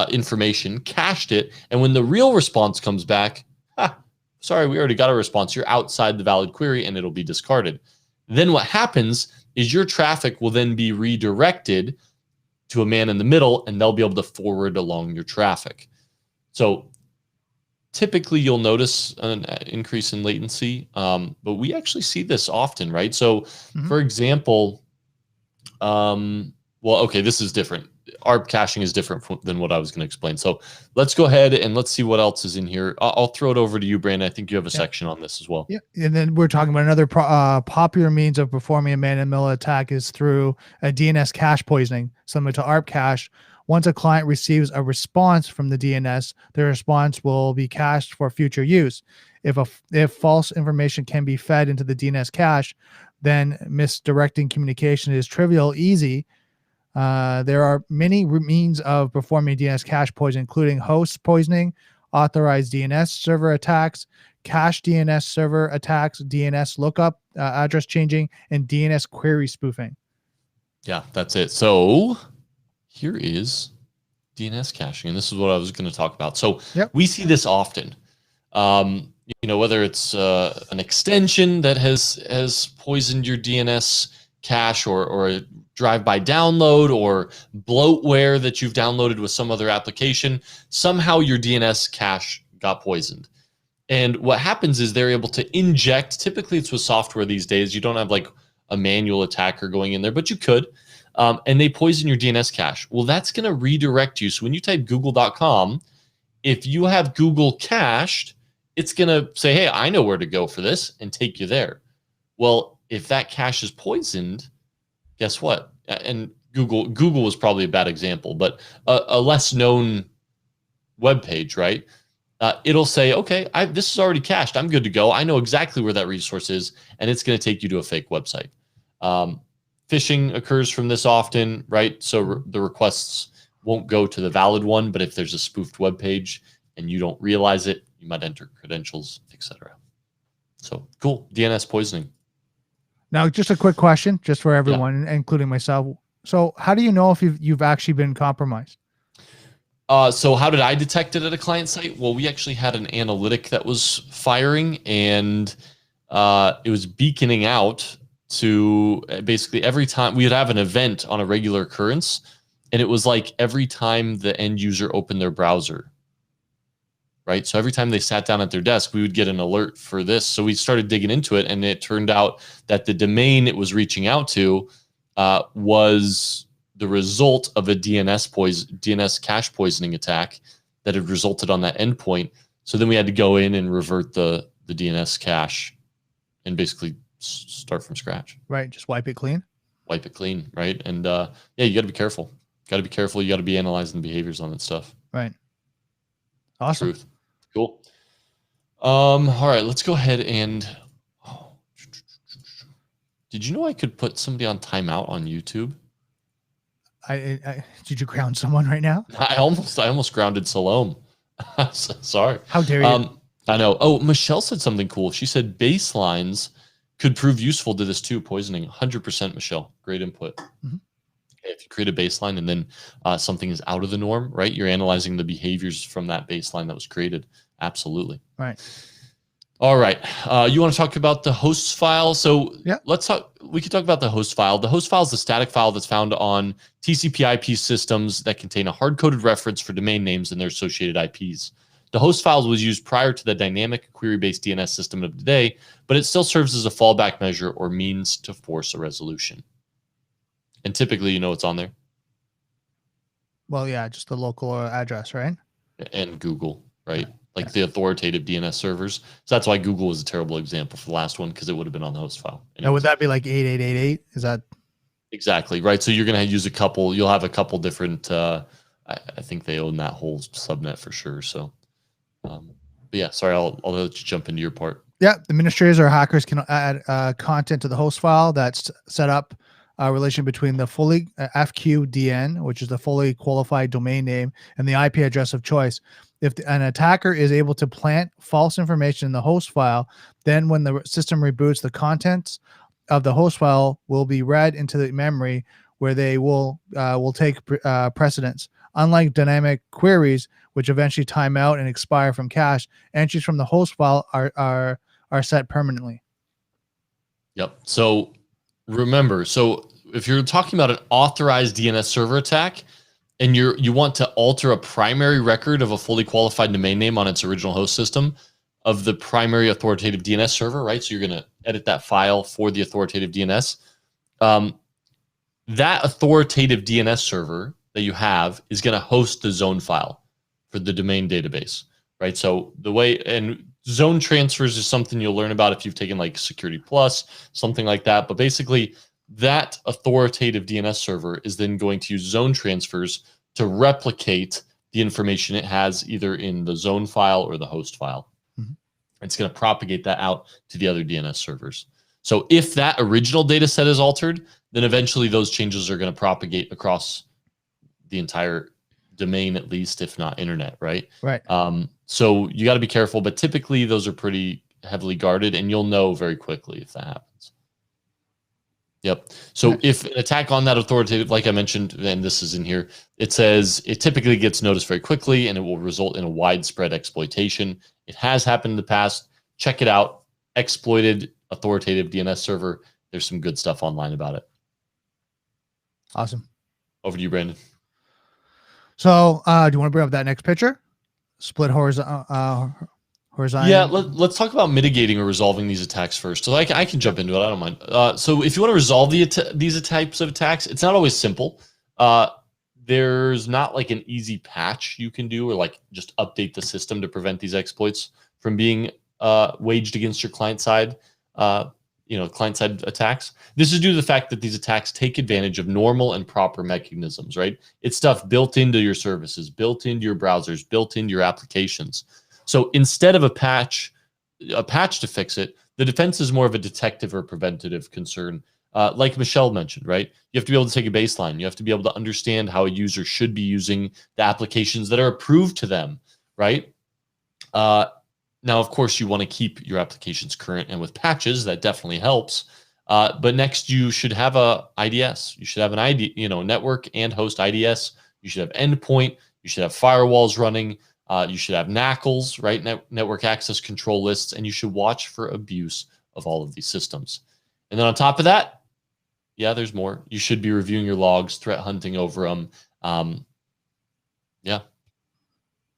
information, cached it, and when the real response comes back, sorry, we already got a response. You're outside the valid query, and it'll be discarded. Then what happens is your traffic will then be redirected to a man in the middle, and they'll be able to forward along your traffic. So typically you'll notice an increase in latency, but we actually see this often, right? So for example, well, okay, this is different. ARP caching is different than what I was going to explain. So let's go ahead and let's see what else is in here. I'll throw it over to you, Brandon. I think you have a section on this as well. Yeah, and then we're talking about another popular means of performing a man-in-the-middle attack is through a DNS cache poisoning, similar to ARP cache. Once a client receives a response from the DNS, the response will be cached for future use. If false information can be fed into the DNS cache, then misdirecting communication is trivial, easy. There are many means of performing DNS cache poisoning, including host poisoning, authorized DNS server attacks, cache DNS server attacks, DNS lookup, address changing, and DNS query spoofing. Yeah, that's it. So here is DNS caching, and this is what I was going to talk about. So we see this often. You know, whether it's an extension that has poisoned your DNS cache, or a drive-by download, or bloatware that you've downloaded with some other application, somehow your DNS cache got poisoned. And what happens is they're able to inject, typically it's with software these days, you don't have like a manual attacker going in there, but you could. and they poison your DNS cache. Well, that's going to redirect you. So when you type google.com, if you have Google cached, it's going to say, hey, I know where to go for this, and take you there. Well, if that cache is poisoned, guess what? And Google was probably a bad example, but a less known web page, right? It'll say, okay, this is already cached. I'm good to go. I know exactly where that resource is, and it's going to take you to a fake website. Phishing occurs from this often, right? So the requests won't go to the valid one, but if there's a spoofed web page and you don't realize it, you might enter credentials, etc. So cool, DNS poisoning. Now, just a quick question, just for everyone, including myself. So, how do you know if you've actually been compromised? So how did I detect it at a client site? Well, we actually had an analytic that was firing, and it was beaconing out to basically every time we would have an event on a regular occurrence, and it was like every time the end user opened their browser, right? So every time they sat down at their desk, we would get an alert for this. So we started digging into it, and it turned out that the domain it was reaching out to was the result of a DNS cache poisoning attack that had resulted on that endpoint. So then we had to go in and revert the DNS cache and basically start from scratch. Right, just wipe it clean. Wipe it clean, right? And yeah, you got to be careful. Got to be careful. You got to be analyzing the behaviors on that stuff. Right. Awesome. Truth. Cool. All right, let's go ahead and. Did you know I could put somebody on timeout on YouTube? Did you ground someone right now? I almost grounded Salome. Sorry. How dare you? I know. Oh, Michelle said something cool. She said baselines could prove useful to this too. Poisoning. 100%, Michelle. Great input. Mm-hmm. If you create a baseline and then something is out of the norm, right? You're analyzing the behaviors from that baseline that was created. Absolutely. Right. All right. You want to talk about the hosts file? So yeah, we could talk about the host file. The host file is the static file that's found on TCP/IP systems that contain a hard-coded reference for domain names and their associated IPs. The host file was used prior to the dynamic query-based DNS system of today, but it still serves as a fallback measure or means to force a resolution. And typically, you know what's on there? Well, yeah, just the local address, right? And Google, right? Like the authoritative DNS servers. So that's why Google was a terrible example for the last one, because it would have been on the host file. Now, would that be like 8888? Is that exactly right? So you're going to use a couple. You'll have a couple different. I think they own that whole subnet for sure. So, but yeah. Sorry, I'll let you jump into your part. Yeah, administrators or hackers can add content to the host file that's set up a relation between the fully FQDN, which is the fully qualified domain name, and the IP address of choice. If an attacker is able to plant false information in the host file, then when the system reboots, the contents of the host file will be read into the memory, where they will take precedence. Unlike dynamic queries, which eventually time out and expire from cache, entries from the host file are set permanently. Yep. So remember, if you're talking about an authorized DNS server attack, and you want to alter a primary record of a fully qualified domain name on its original host system of the primary authoritative DNS server, right? So you're going to edit that file for the authoritative DNS. That authoritative DNS server that you have is going to host the zone file for the domain database, right? So the way, and zone transfers is something you'll learn about if you've taken like Security Plus, something like that. But basically, that authoritative DNS server is then going to use zone transfers to replicate the information it has either in the zone file or the host file. Mm-hmm. It's going to propagate that out to the other DNS servers. So if that original data set is altered, then eventually those changes are going to propagate across the entire domain, at least, if not internet, right? Right. So you got to be careful, but typically those are pretty heavily guarded, and you'll know very quickly if that happens. Yep. So if an attack on that authoritative, like I mentioned, and this is in here, it says it typically gets noticed very quickly and it will result in a widespread exploitation. It has happened in the past. Check it out. Exploited authoritative DNS server. There's some good stuff online about it. Awesome. Over to you, Brandon. So do you want to bring up that next picture? Split Horizon. Yeah, let's talk about mitigating or resolving these attacks first. So I can jump into it. I don't mind. So if you want to resolve these types of attacks, it's not always simple. There's not like an easy patch you can do or like just update the system to prevent these exploits from being waged against your client side. Client side attacks. This is due to the fact that these attacks take advantage of normal and proper mechanisms, right? It's stuff built into your services, built into your browsers, built into your applications. So instead of a patch to fix it, the defense is more of a detective or preventative concern. Like Michelle mentioned, right? You have to be able to take a baseline. You have to be able to understand how a user should be using the applications that are approved to them, right? Now, of course, you want to keep your applications current, and with patches, that definitely helps. But next, you should have a IDS. You should have an network and host IDS. You should have endpoint. You should have firewalls running. You should have NACLs, right? Network access control lists, and you should watch for abuse of all of these systems. And then on top of that, yeah, there's more. You should be reviewing your logs, threat hunting over them. Yeah,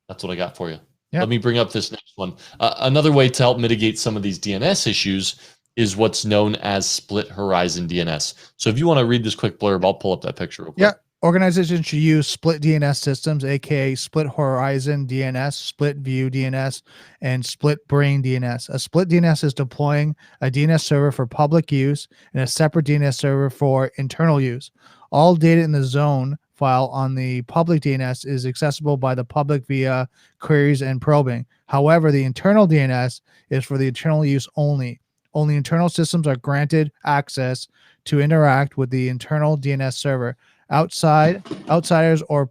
that's what I got for you. Yep. Let me bring up this next one. Another way to help mitigate some of these DNS issues is what's known as split horizon DNS. So if you want to read this quick blurb, I'll pull up that picture real quick. Yeah. Organizations should use split DNS systems, aka split horizon DNS, split view DNS, and split brain DNS. A split DNS is deploying a DNS server for public use and a separate DNS server for internal use. All data in the zone file on the public DNS is accessible by the public via queries and probing. However, the internal DNS is for the internal use only. Only internal systems are granted access to interact with the internal DNS server. Outsiders are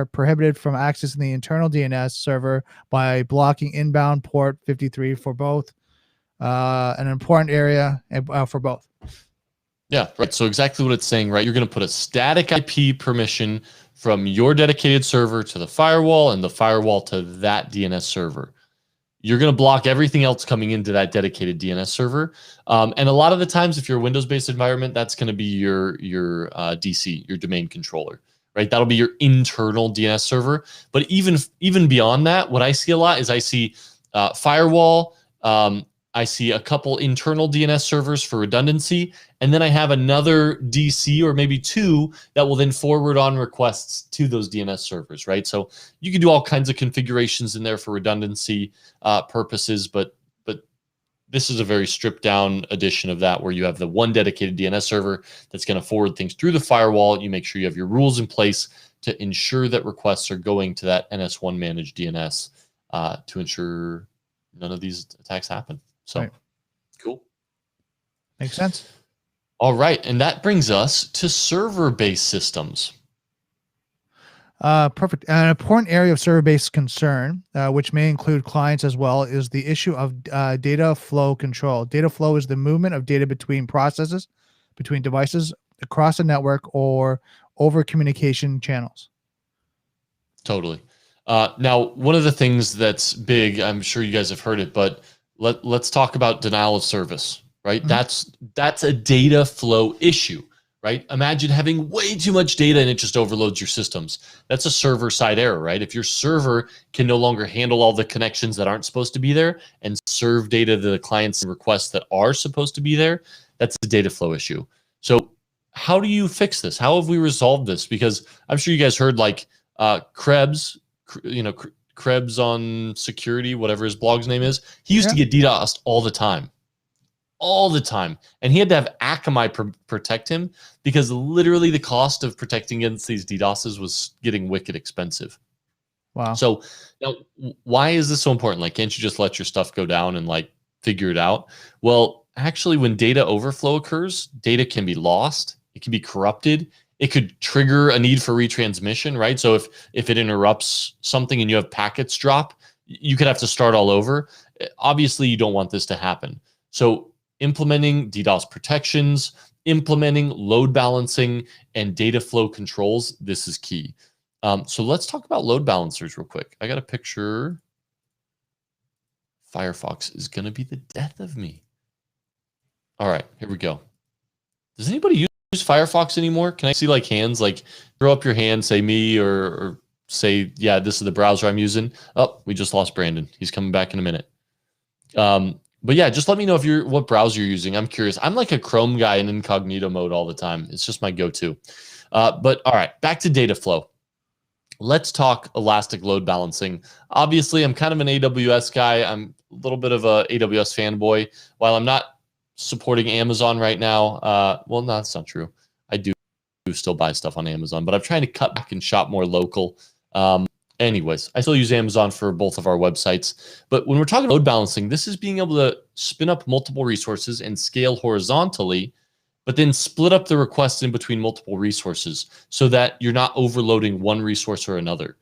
prohibited from accessing the internal DNS server by blocking inbound port 53 for both, an important area for both. Yeah, right. So exactly what it's saying, right? You're going to put a static IP permission from your dedicated server to the firewall and the firewall to that DNS server. You're going to block everything else coming into that dedicated DNS server. And a lot of the times, if you're a Windows-based environment, that's going to be your DC, your domain controller, right? That'll be your internal DNS server. But even beyond that, what I see a lot is I see firewall, I see a couple internal DNS servers for redundancy, and then I have another DC or maybe two that will then forward on requests to those DNS servers, right? So you can do all kinds of configurations in there for redundancy purposes, but this is a very stripped down edition of that where you have the one dedicated DNS server that's going to forward things through the firewall. You make sure you have your rules in place to ensure that requests are going to that NS1 managed DNS to ensure none of these attacks happen. So, right. Cool. Makes sense. All right. And that brings us to server-based systems. Perfect. An important area of server-based concern, which may include clients as well, is the issue of data flow control. Data flow is the movement of data between processes, between devices, across a network, or over communication channels. Totally. Now, one of the things that's big, I'm sure you guys have heard it, but let's talk about denial of service, right? Mm-hmm. That's a data flow issue, right? Imagine having way too much data and it just overloads your systems. That's a server side error, right? If your server can no longer handle all the connections that aren't supposed to be there and serve data to the clients and requests that are supposed to be there, that's a data flow issue. So how do you fix this? How have we resolved this? Because I'm sure you guys heard like Krebs, Krebs on security, whatever his blog's name is. He used to get DDoSed all the time. And he had to have Akamai protect him because literally the cost of protecting against these DDoSes was getting wicked expensive. Wow. So now why is this so important? Like, can't you just let your stuff go down and like figure it out? Well, actually, when data overflow occurs, data can be lost. It can be corrupted. It could trigger a need for retransmission, right? So if it interrupts something and you have packets drop, you could have to start all over. Obviously, you don't want this to happen. So implementing DDoS protections, implementing load balancing and data flow controls, this is key. So let's talk about load balancers real quick. I got a picture. Firefox is going to be the death of me. All right, here we go. Does anybody use Firefox anymore? Can I see like hands? Like throw up your hand, say me, or say, yeah, this is the browser I'm using. Oh, we just lost Brandon. He's coming back in a minute. But yeah, just let me know if what browser you're using. I'm curious. I'm like a Chrome guy in incognito mode all the time. It's just my go-to. But all right, back to data flow. Let's talk elastic load balancing. Obviously, I'm kind of an AWS guy. I'm a little bit of a AWS fanboy. While I'm not supporting Amazon right now, well, no, that's not true. I do still buy stuff on Amazon, but I'm trying to cut back and shop more local. Anyways, I still use Amazon for both of our websites. But when we're talking load balancing, this is being able to spin up multiple resources and scale horizontally, but then split up the requests in between multiple resources so that you're not overloading one resource or another.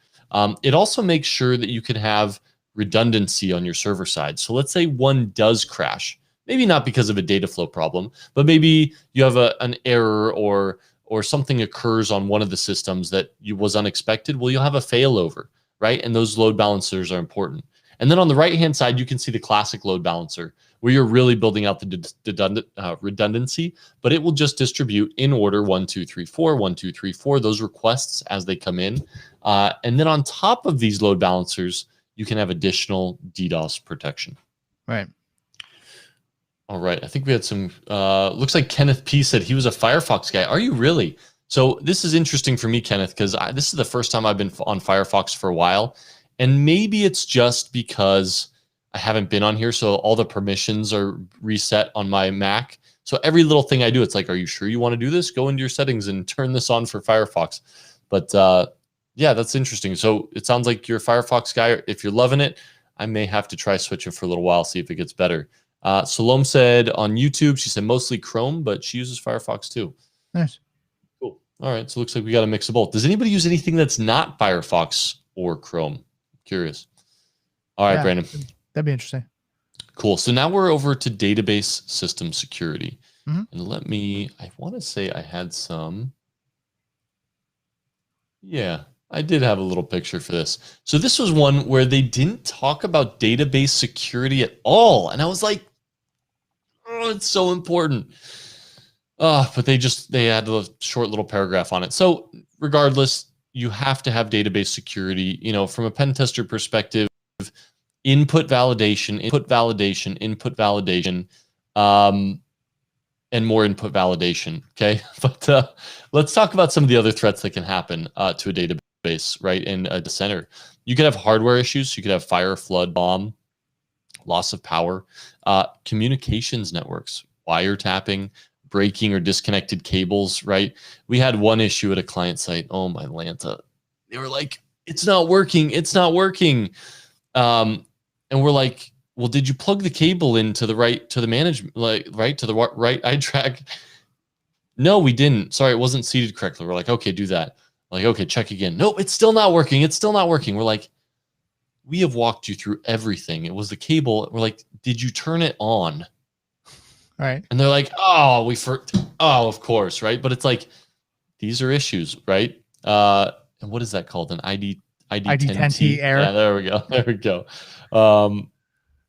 It also makes sure that you can have redundancy on your server side. So let's say one does crash, maybe not because of a data flow problem, but maybe you have an error or something occurs on one of the systems that was unexpected. Well, you'll have a failover, right? And those load balancers are important. And then on the right-hand side, you can see the classic load balancer, where you're really building out the redundancy, but it will just distribute in order 1, 2, 3, 4, 1, 2, 3, 4, those requests as they come in. And then on top of these load balancers, you can have additional DDoS protection. Right. All right. I think we had some, looks like Kenneth P said he was a Firefox guy. Are you really? So this is interesting for me, Kenneth, because this is the first time I've been on Firefox for a while. And maybe it's just because I haven't been on here, so all the permissions are reset on my Mac. So every little thing I do, it's like, are you sure you want to do this? Go into your settings and turn this on for Firefox. But yeah, that's interesting. So it sounds like you're a Firefox guy. If you're loving it, I may have to try switching for a little while, see if it gets better. Salome said on YouTube, she said mostly Chrome, but she uses Firefox too. Nice. Cool. All right. So it looks like we got a mix of both. Does anybody use anything that's not Firefox or Chrome? Curious. All right, yeah, Brandon. That'd be interesting. Cool. So now we're over to database system security. And let me, I want to say I had some. Yeah, I did have a little picture for this. So this was one where they didn't talk about database security at all. And I was like, oh, it's so important. But they had a short little paragraph on it. So regardless, you have to have database security. You know, from a pen tester perspective, input validation, and more input validation. Okay, but let's talk about some of the other threats that can happen to a database, right? In a center, you could have hardware issues. You could have fire, flood, bomb, loss of power, communications networks, wiretapping, breaking or disconnected cables, right? We had one issue at a client site. Oh my Lanta. They were like, it's not working. It's not working. And we're like, well, did you plug the cable into the management, like right to the right eye track? No, we didn't. Sorry, it wasn't seated correctly. We're like, okay, do that. Like, okay, check again. No, it's still not working. It's still not working. We're like, we have walked you through everything. It was the cable. We're like, did you turn it on? Right. And they're like, oh, of course, right? But it's like, these are issues, right? And what is that called? An ID10T error. Yeah, there we go. There we go.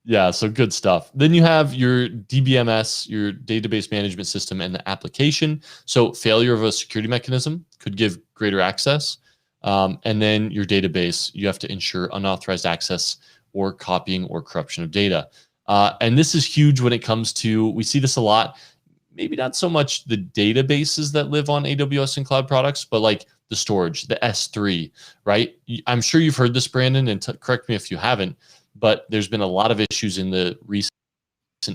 Yeah, so good stuff. Then you have your DBMS, your database management system, and the application. So failure of a security mechanism could give greater access. And then your database, you have to ensure unauthorized access or copying or corruption of data. And this is huge when it comes to, we see this a lot, maybe not so much the databases that live on AWS and cloud products, but like the storage, the S3, right? I'm sure you've heard this, Brandon, and correct me if you haven't, but there's been a lot of issues in the recent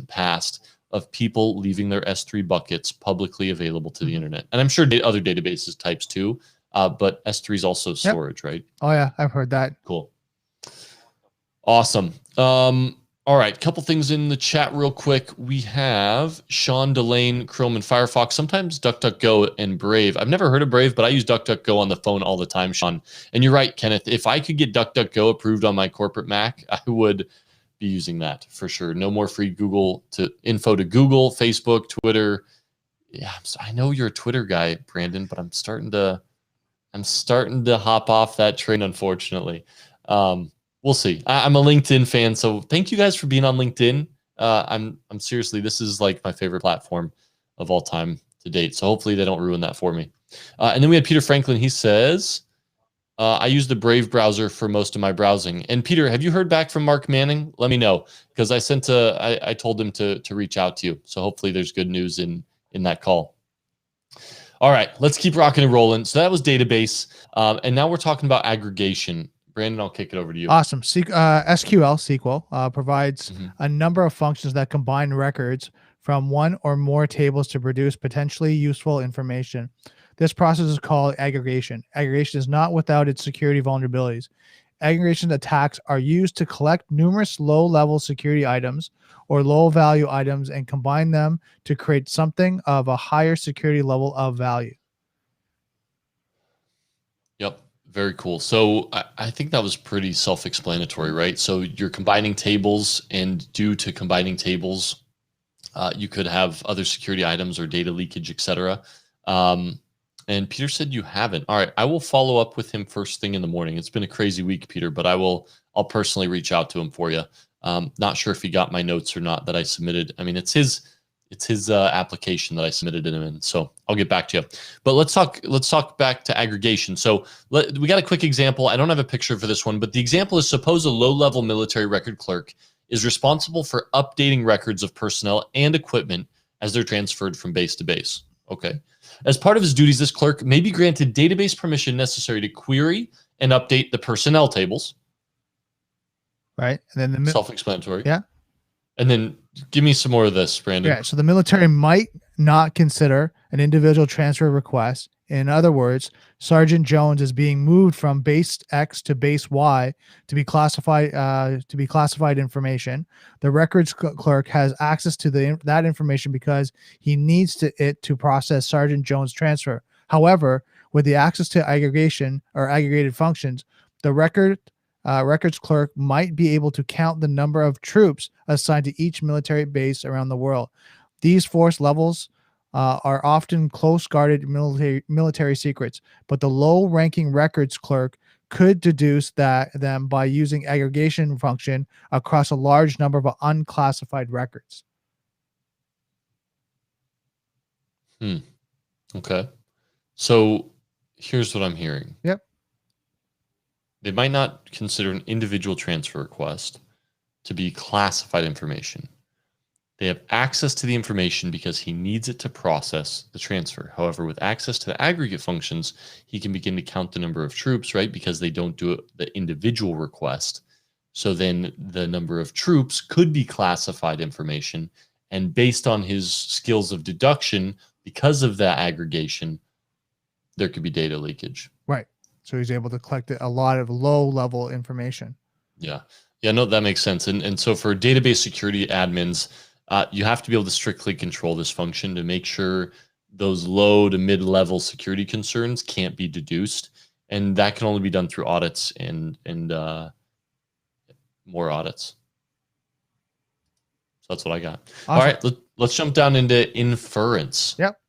past of people leaving their S3 buckets publicly available to the internet. And I'm sure other databases types too, but S3 is also storage, right? Oh yeah, I've heard that. Cool. Awesome. All right, couple things in the chat real quick. We have Sean Delane, Chrome and Firefox, sometimes DuckDuckGo and Brave. I've never heard of Brave, but I use DuckDuckGo on the phone all the time, Sean. And you're right, Kenneth. If I could get DuckDuckGo approved on my corporate Mac, I would be using that for sure. No more free info to Google, Facebook, Twitter. Yeah, I know you're a Twitter guy, Brandon, but I'm starting to hop off that train, unfortunately. We'll see. I'm a LinkedIn fan, so thank you guys for being on LinkedIn. I'm seriously, this is like my favorite platform of all time to date. So hopefully they don't ruin that for me. And then we had Peter Franklin. He says, I use the Brave browser for most of my browsing. And Peter, have you heard back from Mark Manning? Let me know, because I told him to reach out to you. So hopefully there's good news in that call. All right, let's keep rocking and rolling. So that was database, and now we're talking about aggregation. Brandon, I'll kick it over to you. Awesome. SQL provides a number of functions that combine records from one or more tables to produce potentially useful information. This process is called aggregation. Aggregation is not without its security vulnerabilities. Aggregation attacks are used to collect numerous low-level security items or low-value items and combine them to create something of a higher security level of value. Yep. Very cool. So I think that was pretty self-explanatory, right? So you're combining tables, and due to combining tables, you could have other security items or data leakage, etc. And Peter said you haven't. All right, I will follow up with him first thing in the morning. It's been a crazy week, Peter, but I'll personally reach out to him for you. Not sure if he got my notes or not that I submitted. I mean, it's his application that I submitted him in. So I'll get back to you. But let's talk back to aggregation. So we got a quick example. I don't have a picture for this one, but the example is, suppose a low-level military record clerk is responsible for updating records of personnel and equipment as they're transferred from base to base. Okay. As part of his duties, this clerk may be granted database permission necessary to query and update the personnel tables. Right. And then self-explanatory. Yeah. And then give me some more of this, Brandon. Yeah. So the military might not consider an individual transfer request. In other words, Sergeant Jones is being moved from base X to base Y to be classified information. The records clerk has access to that information because he needs it to process Sergeant Jones' transfer. However, with the access to aggregation or aggregated functions, the records clerk might be able to count the number of troops assigned to each military base around the world. These force levels are often close-guarded military secrets, but the low-ranking records clerk could deduce them by using aggregation function across a large number of unclassified records. Okay. So here's what I'm hearing. Yep. They might not consider an individual transfer request to be classified information. They have access to the information because he needs it to process the transfer. However, with access to the aggregate functions, he can begin to count the number of troops, right? Because they don't do the individual request. So then the number of troops could be classified information. And based on his skills of deduction, because of that aggregation, there could be data leakage. Right. So he's able to collect a lot of low-level information. Yeah. Yeah, no, that makes sense. And so for database security admins, you have to be able to strictly control this function to make sure those low to mid-level security concerns can't be deduced. And that can only be done through audits and more audits. So that's what I got. Awesome. All right, let's jump down into inference. Yep.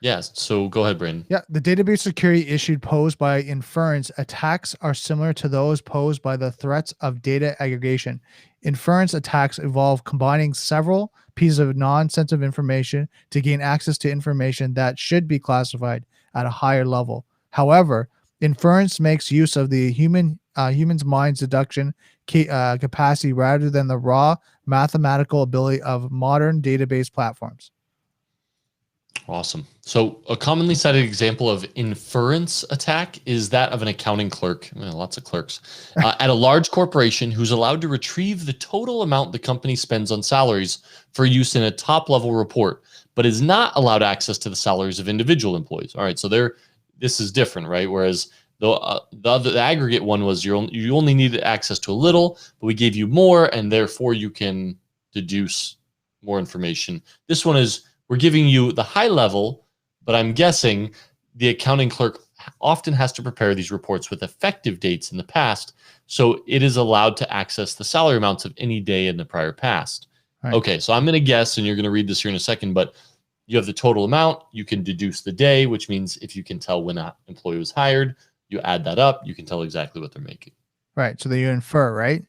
Yes. So go ahead, Brandon. Yeah. The database security issue posed by inference attacks are similar to those posed by the threats of data aggregation. Inference attacks involve combining several pieces of non-sensitive information to gain access to information that should be classified at a higher level. However, inference makes use of the human's mind's deduction capacity rather than the raw mathematical ability of modern database platforms. Awesome. So a commonly cited example of inference attack is that of an accounting clerk, lots of clerks, at a large corporation who's allowed to retrieve the total amount the company spends on salaries for use in a top-level report, but is not allowed access to the salaries of individual employees. All right, so this is different, right? Whereas the aggregate one was you only needed access to a little, but we gave you more, and therefore you can deduce more information. This one is, we're giving you the high level, but I'm guessing the accounting clerk often has to prepare these reports with effective dates in the past, so it is allowed to access the salary amounts of any day in the prior past. Right. Okay, so I'm going to guess, and you're going to read this here in a second, but you have the total amount. You can deduce the day, which means if you can tell when an employee was hired, you add that up, you can tell exactly what they're making. Right, so then you infer, right?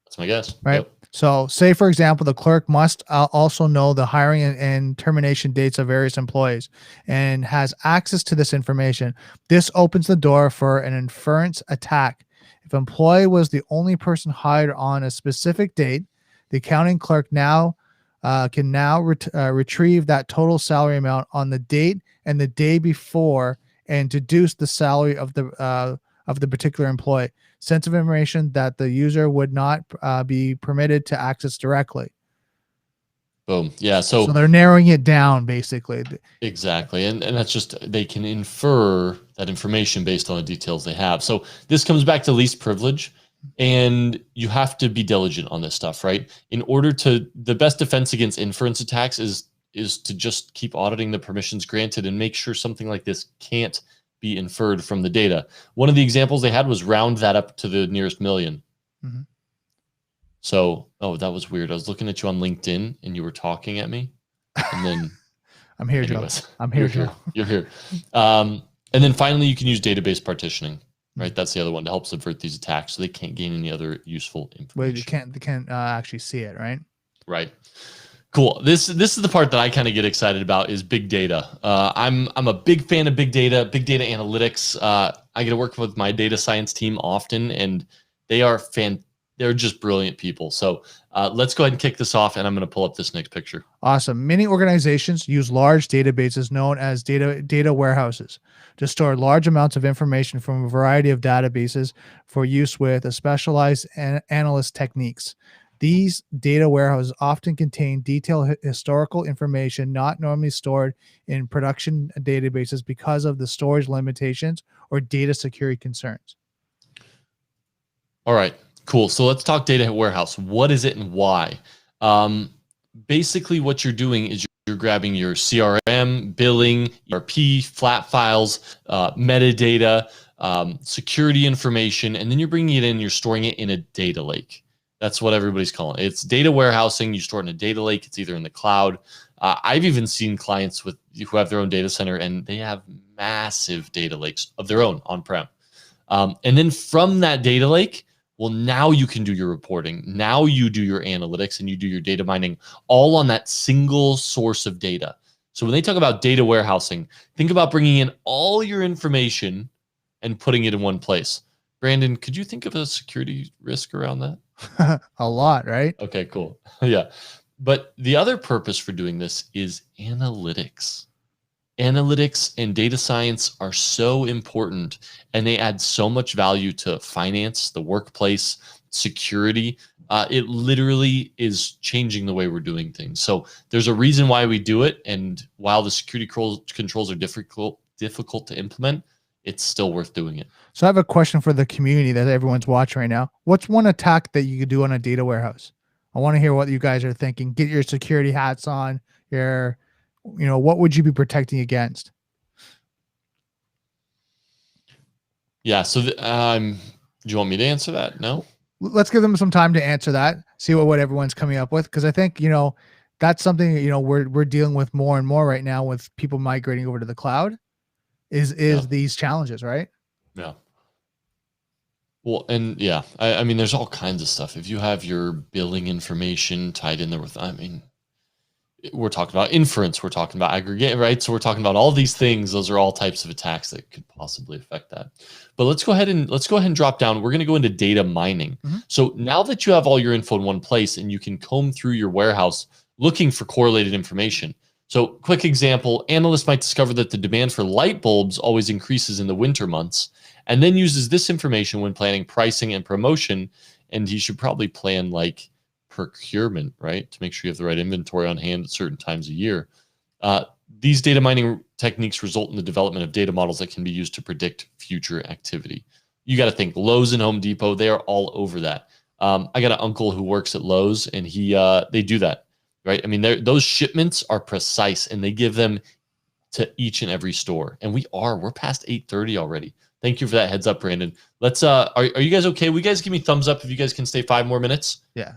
That's my guess. right? Yep. So say, for example, the clerk must also know the hiring and termination dates of various employees and has access to this information. This opens the door for an inference attack. If employee was the only person hired on a specific date, the accounting clerk can now retrieve that total salary amount on the date and the day before and deduce the salary of the particular employee. Sensitive information that the user would not be permitted to access directly. Boom. Yeah. So they're narrowing it down basically. Exactly. And that's just, they can infer that information based on the details they have. So this comes back to least privilege, and you have to be diligent on this stuff, right? In order to, the best defense against inference attacks is to just keep auditing the permissions granted and make sure something like this can't be inferred from the data. One of the examples they had was round that up to the nearest million. Mm-hmm. So, oh, that was weird. I was looking at you on LinkedIn and you were talking at me, and then I'm here, anyways, Joe. I'm here, Joe. You're here. And then finally, you can use database partitioning, right? That's the other one to help subvert these attacks, so they can't gain any other useful information. Wait, they can't actually see it, right? Right. Cool. This is the part that I kind of get excited about, is big data. I'm a big fan of big data analytics. I get to work with my data science team often, and they are they're just brilliant people. So let's go ahead and kick this off, and I'm going to pull up this next picture. Awesome. Many organizations use large databases known as data warehouses to store large amounts of information from a variety of databases for use with a specialized analyst techniques. These data warehouses often contain detailed historical information not normally stored in production databases because of the storage limitations or data security concerns. All right, cool. So let's talk data warehouse. What is it and why? Basically, what you're doing is you're grabbing your CRM, billing, ERP, flat files, metadata, security information, and then you're bringing it in, you're storing it in a data lake. That's what everybody's calling it. It's data warehousing. You store it in a data lake. It's either in the cloud. I've even seen clients who have their own data center, and they have massive data lakes of their own on-prem. And then from that data lake, well, now you can do your reporting. Now you do your analytics and you do your data mining all on that single source of data. So when they talk about data warehousing, think about bringing in all your information and putting it in one place. Brandon, could you think of a security risk around that? A lot, right? Okay, cool. Yeah. But the other purpose for doing this is analytics. Analytics and data science are so important, and they add so much value to finance, the workplace, security. It literally is changing the way we're doing things. So there's a reason why we do it. And while the security controls are difficult to implement, it's still worth doing it. So I have a question for the community that everyone's watching right now. What's one attack that you could do on a data warehouse? I want to hear what you guys are thinking. Get your security hats on. What would you be protecting against? Yeah. So do you want me to answer that? No? Let's give them some time to answer that. See what everyone's coming up with. Because I think, that's something, we're dealing with more and more right now with people migrating over to the cloud is these challenges, right? Yeah. Well, and yeah, I mean, there's all kinds of stuff. If you have your billing information tied in there with, we're talking about inference, we're talking about aggregate, right? So we're talking about all these things. Those are all types of attacks that could possibly affect that. But let's go ahead and drop down. We're going to go into data mining. Mm-hmm. So now that you have all your info in one place and you can comb through your warehouse looking for correlated information. So quick example, analysts might discover that the demand for light bulbs always increases in the winter months, and then uses this information when planning pricing and promotion. And he should probably plan like procurement, right? To make sure you have the right inventory on hand at certain times a year. These data mining techniques result in the development of data models that can be used to predict future activity. You got to think Lowe's and Home Depot, they are all over that. I got an uncle who works at Lowe's, and they do that, right? I mean, those shipments are precise, and they give them to each and every store. And we're past 8:30 already. Thank you for that heads up, Brandon. Let's, are you guys okay? Will you guys give me thumbs up if you guys can stay 5 more minutes? Yeah.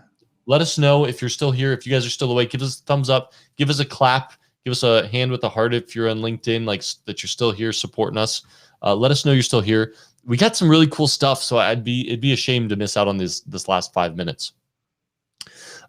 Let us know if you're still here. If you guys are still awake, give us a thumbs up. Give us a clap. Give us a hand with a heart if you're on LinkedIn, like that you're still here supporting us. Let us know you're still here. We got some really cool stuff, so it'd be a shame to miss out on this last 5 minutes.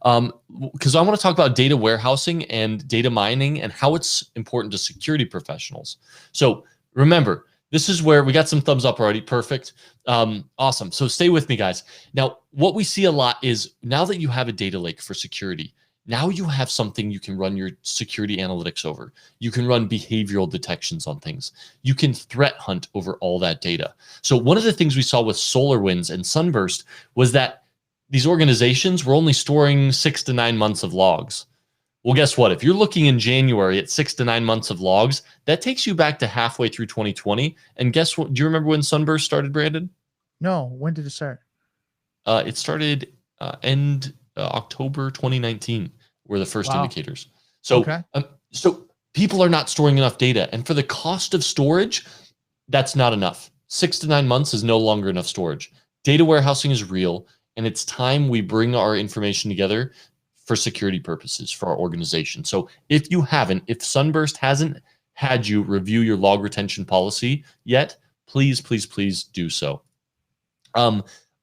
Because I want to talk about data warehousing and data mining and how it's important to security professionals. So remember, this is where we got some thumbs up already. Perfect. Awesome. So stay with me, guys. Now, what we see a lot is now that you have a data lake for security, now you have something you can run your security analytics over. You can run behavioral detections on things. You can threat hunt over all that data. So one of the things we saw with SolarWinds and Sunburst was that these organizations were only storing 6 to 9 months of logs. Well, guess what? If you're looking in January at 6 to 9 months of logs, that takes you back to halfway through 2020. And guess what? Do you remember when Sunburst started, Brandon? No. When did it start? It started end October 2019 were the first indicators. So, so people are not storing enough data, and for the cost of storage, that's not enough. 6 to 9 months is no longer enough storage. Data warehousing is real, and it's time we bring our information together for security purposes for our organization. So if you haven't, if Sunburst hasn't had you review your log retention policy yet, please, please, please do so.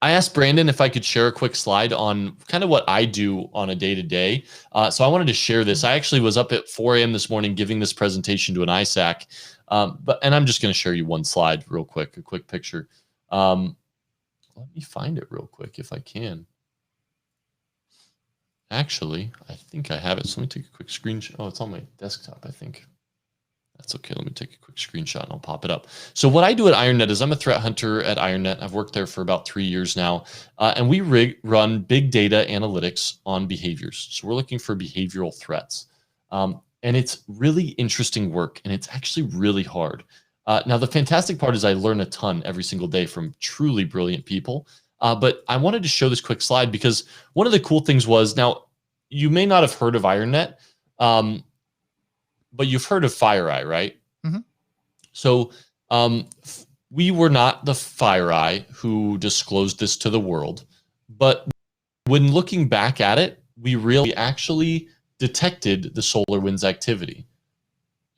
I asked Brandon if I could share a quick slide on kind of what I do on a day-to-day. So I wanted to share this. I actually was up at 4 a.m. this morning giving this presentation to an ISAC. And I'm just going to share you one slide real quick, a quick picture. Let me find it real quick if I can. Actually, I think I have it. So let me take a quick screenshot. Oh, it's on my desktop, I think. That's okay. Let me take a quick screenshot and I'll pop it up. So what I do at IronNet is I'm a threat hunter at IronNet. I've worked there for about 3 years now. And we run big data analytics on behaviors. So we're looking for behavioral threats. And it's really interesting work, and it's actually really hard. Now, the fantastic part is I learn a ton every single day from truly brilliant people. But I wanted to show this quick slide because one of the cool things was, now, you may not have heard of IronNet, but you've heard of FireEye, right? Mm-hmm. So we were not the FireEye who disclosed this to the world. But when looking back at it, we really actually detected the SolarWinds activity.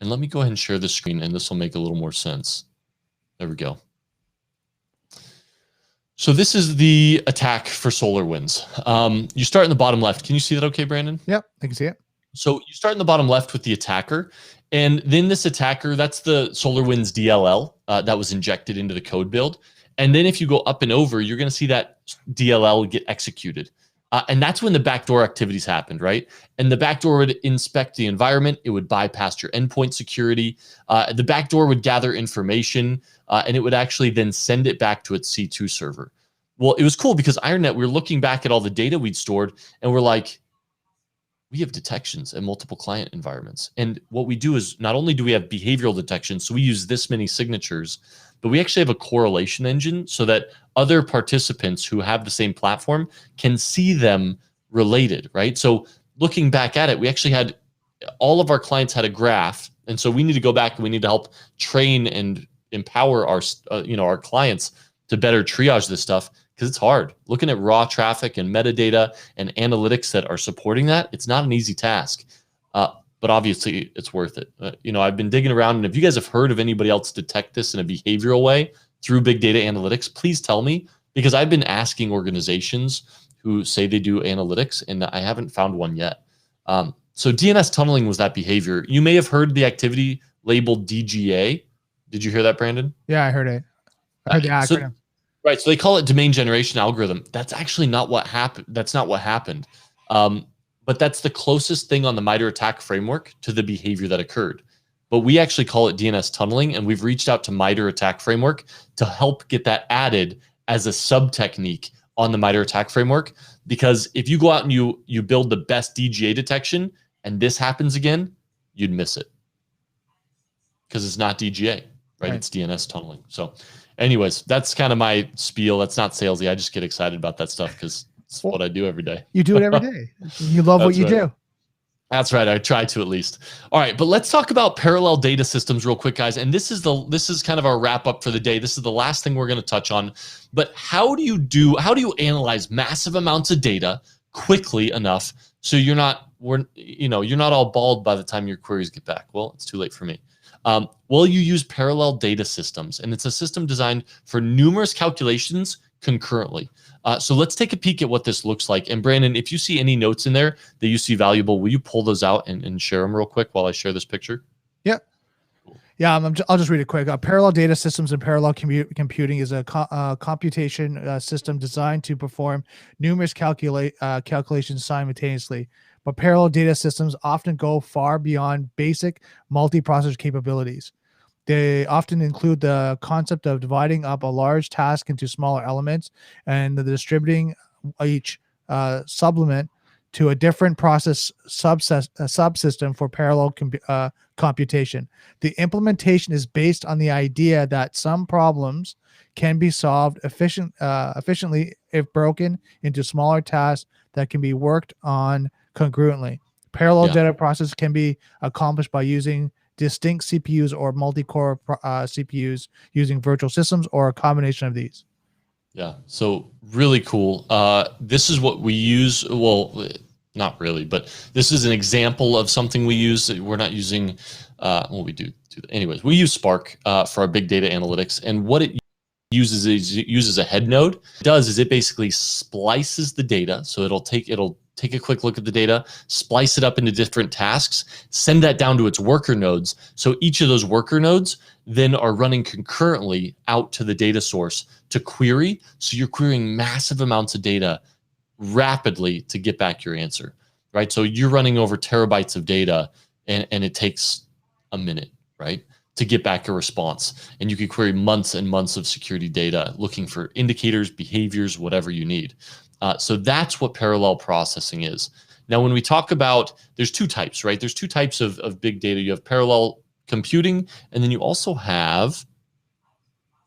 And let me go ahead and share the screen, and this will make a little more sense. There we go. So this is the attack for SolarWinds. You start in the bottom left. Can you see that okay, Brandon? Yep, I can see it. So you start in the bottom left with the attacker, and then this attacker, that's the SolarWinds DLL that was injected into the code build. And then if you go up and over, you're going to see that DLL get executed. And that's when the backdoor activities happened, right? And the backdoor would inspect the environment. It would bypass your endpoint security. The backdoor would gather information, and it would actually then send it back to its C2 server. Well, it was cool because IronNet, we were looking back at all the data we'd stored, and we're like, we have detections in multiple client environments. And what we do is not only do we have behavioral detection, so we use this many signatures, but we actually have a correlation engine so that other participants who have the same platform can see them related, right? So looking back at it, we actually had all of our clients had a graph. And so we need to go back and we need to help train and empower our, our clients to better triage this stuff, because it's hard. Looking at raw traffic and metadata and analytics that are supporting that, it's not an easy task. But obviously it's worth it. I've been digging around, and if you guys have heard of anybody else detect this in a behavioral way through big data analytics, please tell me, because I've been asking organizations who say they do analytics, and I haven't found one yet. So DNS tunneling was that behavior. You may have heard the activity labeled DGA. Did you hear that, Brandon? Yeah, I heard it. I heard the acronym. Right. So they call it domain generation algorithm. That's actually not what happened. That's not what happened. But that's the closest thing on the MITRE ATT&CK framework to the behavior that occurred. But we actually call it DNS tunneling, and we've reached out to MITRE ATT&CK framework to help get that added as a sub-technique on the MITRE ATT&CK framework. Because if you go out and you build the best DGA detection and this happens again, you'd miss it. Because it's not DGA, right? It's DNS tunneling. So anyways, that's kind of my spiel. That's not salesy. I just get excited about that stuff because it's what I do every day. You do it every day. You love what you do. That's right. I try to, at least. All right, but let's talk about parallel data systems real quick, guys. And this is kind of our wrap up for the day. This is the last thing we're going to touch on. But how do you analyze massive amounts of data quickly enough so you're not all bald by the time your queries get back? Well, it's too late for me. Well, you use parallel data systems, and it's a system designed for numerous calculations concurrently. So let's take a peek at what this looks like. And Brandon, if you see any notes in there that you see valuable, will you pull those out and share them real quick while I share this picture? Yeah. Yeah, I'll just read it quick. Parallel data systems and parallel computing is a computation system designed to perform numerous calculations simultaneously. But parallel data systems often go far beyond basic multiprocessor capabilities. They often include the concept of dividing up a large task into smaller elements and the distributing each supplement to a different process subsystem for parallel computation. The implementation is based on the idea that some problems can be solved efficiently if broken into smaller tasks that can be worked on concurrently. Parallel data process can be accomplished by using distinct CPUs or multi-core CPUs using virtual systems or a combination of these. Yeah, so really cool. This is what we use. Well, not really, but this is an example of something we use. We're not using, well, we do. Anyways, we use Spark for our big data analytics. And what it uses is it uses a head node. What it does is it basically splices the data. So it'll take a quick look at the data, splice it up into different tasks, send that down to its worker nodes. So each of those worker nodes then are running concurrently out to the data source to query. So you're querying massive amounts of data rapidly to get back your answer, right? So you're running over terabytes of data and it takes a minute, right, to get back a response. And you can query months and months of security data looking for indicators, behaviors, whatever you need. So that's what parallel processing is. Now, when we talk about, there's two types, right? There's two types of big data. You have parallel computing, and then you also have,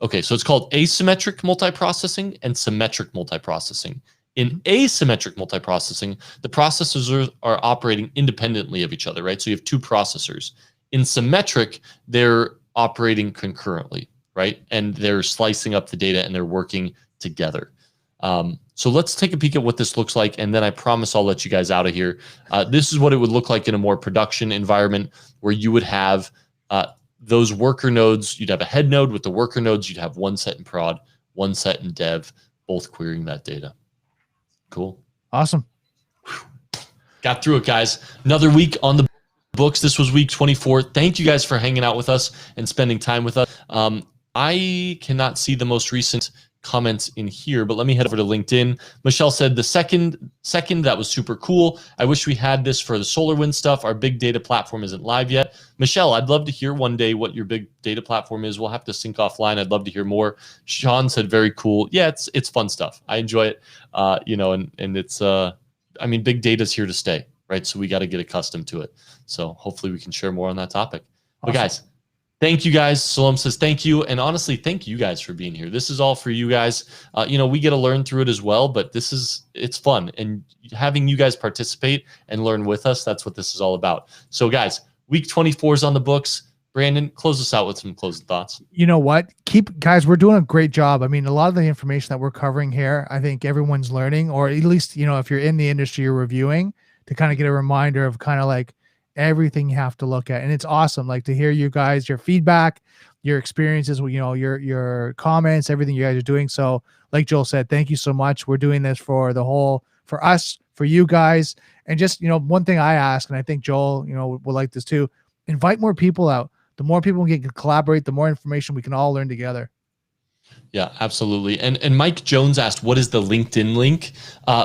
okay, so it's called asymmetric multiprocessing and symmetric multiprocessing. In asymmetric multiprocessing, the processors are operating independently of each other, right? So you have two processors. In symmetric, they're operating concurrently, right? And they're slicing up the data and they're working together. So let's take a peek at what this looks like, and then I promise I'll let you guys out of here. This is what it would look like in a more production environment where you would have those worker nodes. You'd have a head node with the worker nodes. You'd have one set in prod, one set in dev, both querying that data. Cool. Awesome. Got through it, guys. Another week on the books. This was week 24. Thank you guys for hanging out with us and spending time with us. I cannot see the most recent comments in here, but let me head over to LinkedIn. Michelle said the second that was super cool. I wish we had this for the SolarWinds stuff. Our big data platform isn't live yet. Michelle, I'd love to hear one day what your big data platform is. We'll have to sync offline. I'd love to hear more. Sean said very cool. Yeah, it's fun stuff. I enjoy it. You know, and it's I mean, big data's here to stay, right? So we got to get accustomed to it. So hopefully we can share more on that topic. Awesome. But guys, thank you guys. Salam says thank you. And honestly, thank you guys for being here. This is all for you guys. You know, we get to learn through it as well, but it's fun. And having you guys participate and learn with us, that's what this is all about. So guys, week 24 is on the books. Brandon, close us out with some closing thoughts. You know what? Guys, we're doing a great job. I mean, a lot of the information that we're covering here, I think everyone's learning, or at least, you know, if you're in the industry, you're reviewing to kind of get a reminder of kind of like everything you have to look at. And it's awesome, like, to hear you guys, your feedback, your experiences, you know, your comments, everything you guys are doing. So like Joel said, thank you so much. We're doing this for us, for you guys. And just, you know, one thing I ask, and I think Joel, you know, will like this too, invite more people out. The more people we can collaborate, the more information we can all learn together. Yeah, absolutely. And Mike Jones asked, what is the LinkedIn link?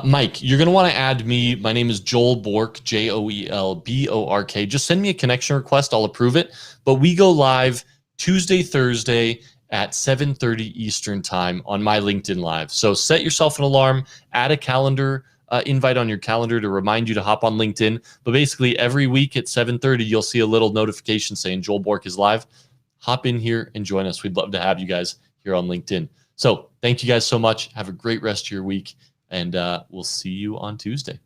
Mike, you're going to want to add me. My name is Joel Bork, JoelBork. Just send me a connection request. I'll approve it. But we go live Tuesday, Thursday at 7:30 Eastern time on my LinkedIn Live. So set yourself an alarm, add a calendar invite on your calendar to remind you to hop on LinkedIn. But basically every week at 7:30, you'll see a little notification saying Joel Bork is live. Hop in here and join us. We'd love to have you guys here on LinkedIn. So thank you guys so much. Have a great rest of your week, and we'll see you on Tuesday.